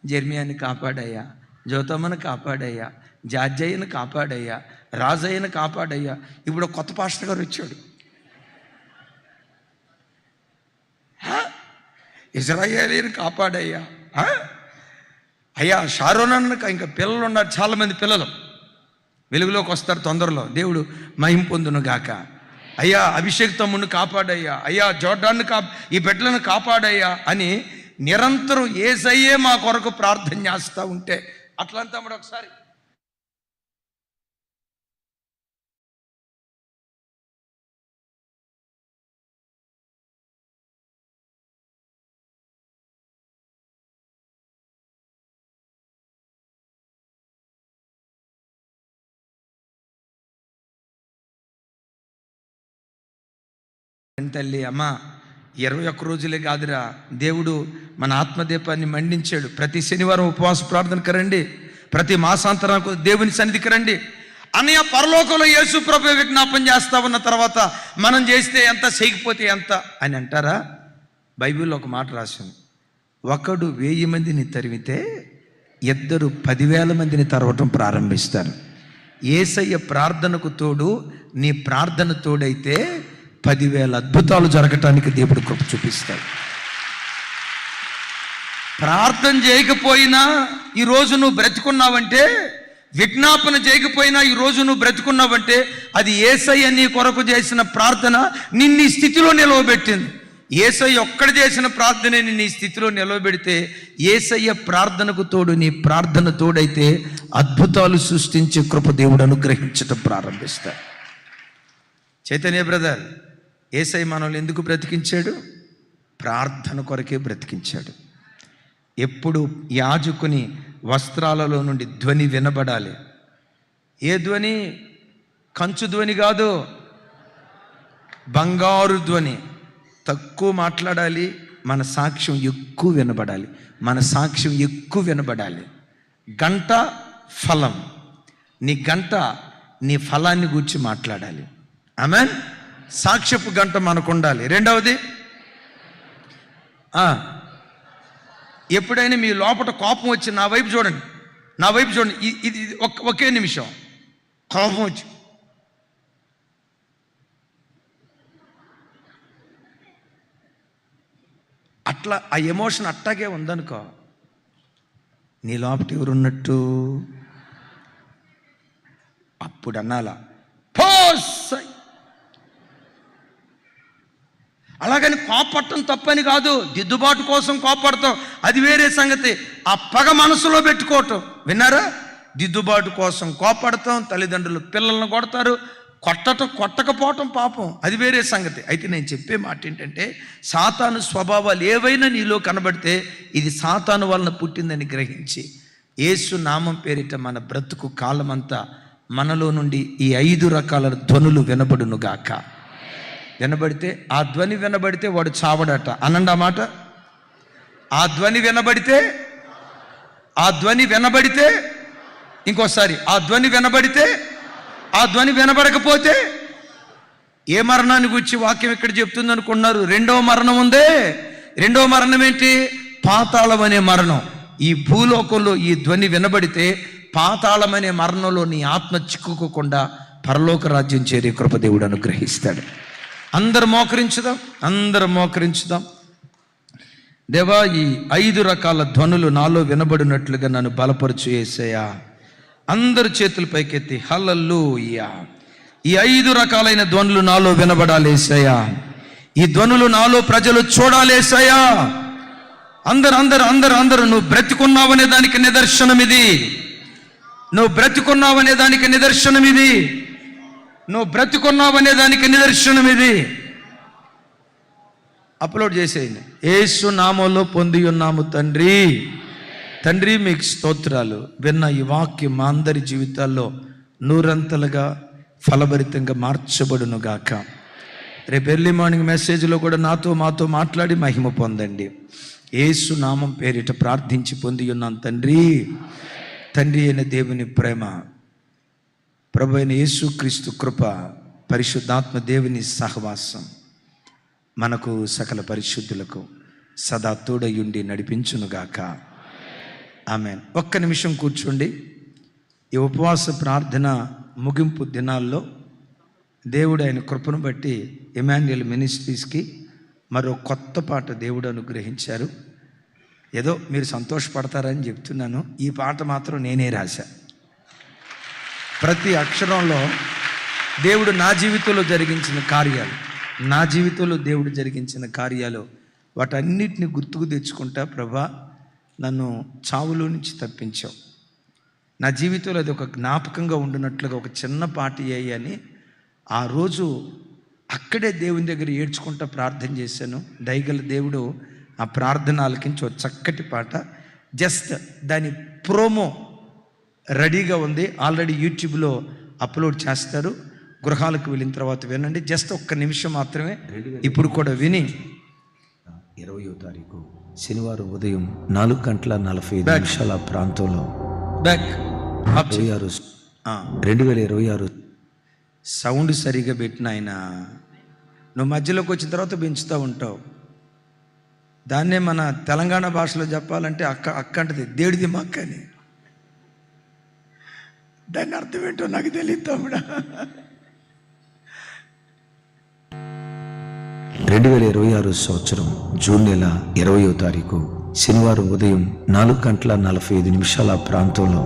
జెర్మియాని కాపాడయ్యా, జ్యోతమ్మను కాపాడయ్యా, జార్జయ్యను కాపాడయ్యా, రాజయ్యను కాపాడయ్యా. ఇప్పుడు కొత్త పాస్టర్ గారు వచ్చాడు, ఇజ్రాయేలీని కాపాడయ్యా, అయ్యా షారోనన్ను, ఇంకా పిల్లలు ఉన్నారు చాలామంది పిల్లలు వెలుగులోకి వస్తారు తొందరలో, దేవుడు మహిమ పొందును గాక. అయ్యా అభిషేక్ తమ్ముడిని కాపాడయ్యా, అయ్యా జోర్డాన్ని ఈ బిడ్డలను కాపాడయ్యా అని నిరంతరం యేసయ్యే మా కొరకు ప్రార్థన చేస్తూ ఉంటే, అట్లంతా తమ్ముడు ఒకసారి తల్లి, అమ్మ 21 రోజులే కాదురా, దేవుడు మన ఆత్మదీపాన్ని మండించాడు. ప్రతి శనివారం ఉపవాస ప్రార్థనకు రండి, ప్రతి మాసాంతరానికి దేవుని సన్నిధికి రండి. అన్నయ్య పరలోకంలో యేసు ప్రభు విజ్ఞాపన చేస్తా ఉన్న తర్వాత మనం చేస్తే ఎంత, చేయకపోతే ఎంత అని అంటారా? బైబిల్లో ఒక మాట రాసింది, ఒకడు 1000 మందిని తరిమితే ఇద్దరు 10,000 మందిని తరవటం ప్రారంభిస్తారు. యేసయ్య ప్రార్థనకు తోడు నీ ప్రార్థన తోడైతే 10,000 అద్భుతాలు జరగటానికి దేవుడు కృప చూపిస్తాడు. ప్రార్థన చేయకపోయినా ఈరోజు నువ్వు బ్రతుకున్నావంటే, విజ్ఞాపన చేయకపోయినా ఈరోజు నువ్వు బ్రతుకున్నావంటే, అది యేసయ్య నీ కొరకు చేసిన ప్రార్థన నిన్ను ఈ స్థితిలో నిలవబెట్టింది. యేసయ్య ఒక్కడ చేసిన ప్రార్థనే నిన్ను ఈ స్థితిలో నిలవబెడితే, యేసయ్య ప్రార్థనకు తోడు నీ ప్రార్థన తోడైతే అద్భుతాలు సృష్టించే కృప దేవుడు అనుగ్రహించడం ప్రారంభిస్తాడు. చైతన్య బ్రదర్, యేసయ్య మనల్ని ఎందుకు బ్రతికించాడు? ప్రార్థన కొరకే బ్రతికించాడు. ఎప్పుడు యాజకుని వస్త్రాలలో నుండి ధ్వని వినబడాలి. ఏ ధ్వని? కంచు ధ్వని కాదు, బంగారు ధ్వని. తక్కువ మాట్లాడాలి, మన సాక్ష్యం ఎక్కువ వినబడాలి. మన సాక్ష్యం ఎక్కువ వినబడాలి. గంట ఫలం, నీ గంట నీ ఫలాన్ని గూర్చి మాట్లాడాలి. ఆమేన్. సాక్ష్యపు గంట మనకు ఉండాలి. రెండవది, ఎప్పుడైనా మీ లోపల కోపం వచ్చి నా వైపు చూడండి, నా వైపు చూడండి, ఇది ఒకే నిమిషం కోపం వచ్చి అట్లా ఆ ఎమోషన్ అట్టాగే ఉందనుకో, నీ లోపల ఎవరున్నట్టు అప్పుడు అన్నాలా పోసై. అలాగని కోపడటం తప్పని కాదు, దిద్దుబాటు కోసం కోపడతాం, అది వేరే సంగతి. ఆ పగ మనసులో పెట్టుకోవటం, విన్నారా? దిద్దుబాటు కోసం కోపడతాం, తల్లిదండ్రులు పిల్లలను కొడతారు, కొట్టకపోవటం పాపం, అది వేరే సంగతి. అయితే నేను చెప్పే మాట ఏంటంటే, సాతాను స్వభావాలు ఏవైనా నీలో కనబడితే ఇది సాతాను వలన పుట్టిందని గ్రహించి యేసు నామం పేరిట మన బ్రతుకు కాలమంతా మనలో నుండి ఈ 5 రకాల ధ్వనులు వినబడునుగాక. వినబడితే, ఆ ధ్వని వినబడితే వాడు చావడట. అనండి ఆ మాట. ఆ ధ్వని వినబడితే, ఆ ధ్వని వినబడితే, ఇంకోసారి ఆ ధ్వని వినబడితే, ఆ ధ్వని వినబడకపోతే ఏ మరణాన్ని గురించి వాక్యం ఇక్కడ చెప్తుంది అనుకున్నారు? 2వ మరణం ఉందే. 2వ మరణం ఏంటి? పాతాళం అనే మరణం. ఈ భూలోకంలో ఈ ధ్వని వినబడితే పాతాళం అనే మరణంలో నీ ఆత్మ చిక్కుకోకుండా పరలోక రాజ్యం చేరే కృప దేవుడు అనుగ్రహిస్తాడు. అందరు మోకరించుదాం. దేవా, ఈ 5 రకాల ధ్వనులు నాలో వినబడినట్లుగా నన్ను బలపరచు యేసయ్యా. అందరు చేతులు పైకెత్తి హల్లెలూయా. ఈ 5 రకాలైన ధ్వనులు నాలో వినబడాలి యేసయ్యా. ఈ ధ్వనులు నాలో ప్రజలు చూడాలేసయ్యా. అందరూ నువ్వు బ్రతికున్నావనే దానికి నిదర్శనం ఇది. నువ్వు బ్రతికున్నావనే దానికి నిదర్శనం ఇది. నువ్వు బ్రతికున్నావనే దానికి నిదర్శనం ఇది. అప్లోడ్ చేసేయండి. యేసు నామంలో పొంది ఉన్నాము తండ్రి. తండ్రి మీకు స్తోత్రాలు. విన్న ఈ వాక్యం మా అందరి జీవితాల్లో నూరంతలుగా ఫలభరితంగా మార్చబడును గాక. రేపు ఎర్లీ మార్నింగ్ మెసేజ్లో కూడా మాతో మాట్లాడి మహిమ పొందండి. యేసు నామం పేరిట ప్రార్థించి పొంది ఉన్నాను తండ్రి. తండ్రి అయిన దేవుని ప్రేమ, ప్రభు అయిన యేసుక్రీస్తు కృప, పరిశుద్ధాత్మ దేవుని సహవాసం మనకు సకల పరిశుద్ధులకు సదా తోడయుండి నడిపించునుగాక. ఆమేన్. ఒక్క నిమిషం కూర్చోండి. ఈ ఉపవాస ప్రార్థన ముగింపు దినాల్లో దేవుడు ఆయన కృపను బట్టి ఎమాన్యుయల్ మినిస్ట్రీస్కి మరో కొత్త పాట దేవుడు అనుగ్రహించారు. ఏదో మీరు సంతోషపడతారని చెప్తున్నాను. ఈ పాట మాత్రం నేనే రాశా. ప్రతి అక్షరంలో దేవుడు నా జీవితంలో జరిగించిన కార్యాలు, నా జీవితంలో దేవుడు జరిగించిన కార్యాలు, వాటన్నిటిని గుర్తుకు తెచ్చుకుంటా. ప్రభా, నన్ను చావులో నుంచి తప్పించావు. నా జీవితంలో అది ఒక జ్ఞాపకంగా ఉండినట్లుగా ఒక చిన్న పాట అని ఆ రోజు అక్కడే దేవుని దగ్గర ఏడ్చుకుంటా ప్రార్థన చేశాను. దయగల దేవుడు ఆ ప్రార్థన ఆలకించి ఒక చక్కటి పాట, జస్ట్ దాని ప్రోమో రెడీగా ఉంది. ఆల్రెడీ యూట్యూబ్లో అప్లోడ్ చేస్తారు. గృహాలకు వెళ్ళిన తర్వాత వినండి. జస్ట్ ఒక్క నిమిషం మాత్రమే. ఇప్పుడు కూడా విని 20వ తారీఖు శనివారం ఉదయం 4:45 ప్రాంతంలో 2026 సౌండ్ సరిగా పెట్టిన ఆయన, నువ్వు మధ్యలోకి వచ్చిన తర్వాత పెంచుతూ ఉంటావు. దాన్నే మన తెలంగాణ భాషలో చెప్పాలంటే అక్క అంటది దేడిది మక్క అని. దాన్ని అర్థం ఏంటో నాకు తెలియదు తమ్ముడా. 2026 సంవత్సరం జూన్ నెల 20వ తారీఖు శనివారం ఉదయం 4:45 ప్రాంతంలో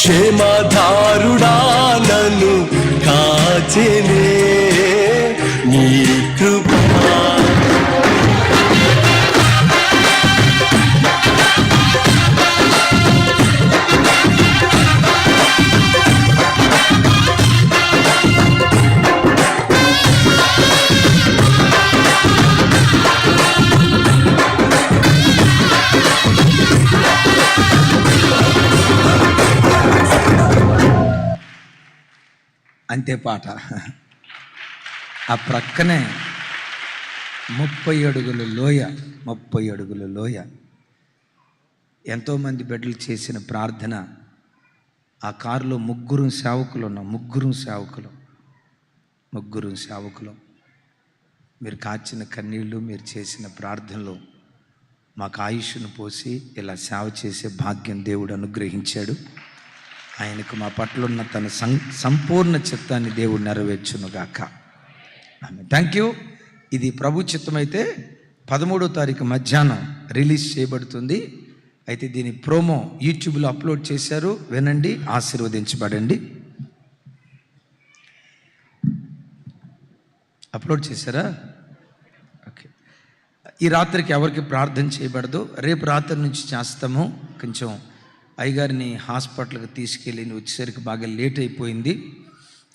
క్షేమధారుడా నన్ను కాచెనే నీ కృపా. అంతే పాట. ఆ ప్రక్కనే 30 అడుగుల లోయ, ఎంతోమంది బిడ్డలు చేసిన ప్రార్థన. ఆ కారులో ముగ్గురు సేవకులు మీరు కాచిన కన్నీళ్ళు, మీరు చేసిన ప్రార్థనలో మాకు ఆయుష్ను పోసి ఇలా సేవ చేసే భాగ్యం దేవుడు అనుగ్రహించాడు. ఆయనకు మా పట్ల ఉన్న తన సంపూర్ణ చిత్తాన్ని దేవుడు నెరవేర్చునుగాక. ఆమె. Thank you. ఇది ప్రభు చిత్తమైతే 13వ తారీఖు మధ్యాహ్నం రిలీజ్ చేయబడుతుంది. అయితే దీని ప్రోమో యూట్యూబ్లో అప్లోడ్ చేశారు. వినండి, ఆశీర్వదించబడండి. అప్లోడ్ చేశారా? ఓకే. ఈ రాత్రికి ఎవరికి ప్రార్థన చేయబడదు. రేపు రాత్రి నుంచి చేస్తాము. కొంచెం అయ్యగారిని హాస్పిటల్కి తీసుకెళ్ళి వచ్చేసరికి బాగా లేట్ అయిపోయింది.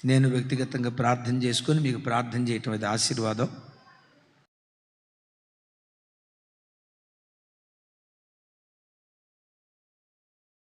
నేను వ్యక్తిగతంగా ప్రార్థన చేసుకొని మీకు ప్రార్థన చేయటం అది ఆశీర్వాదం.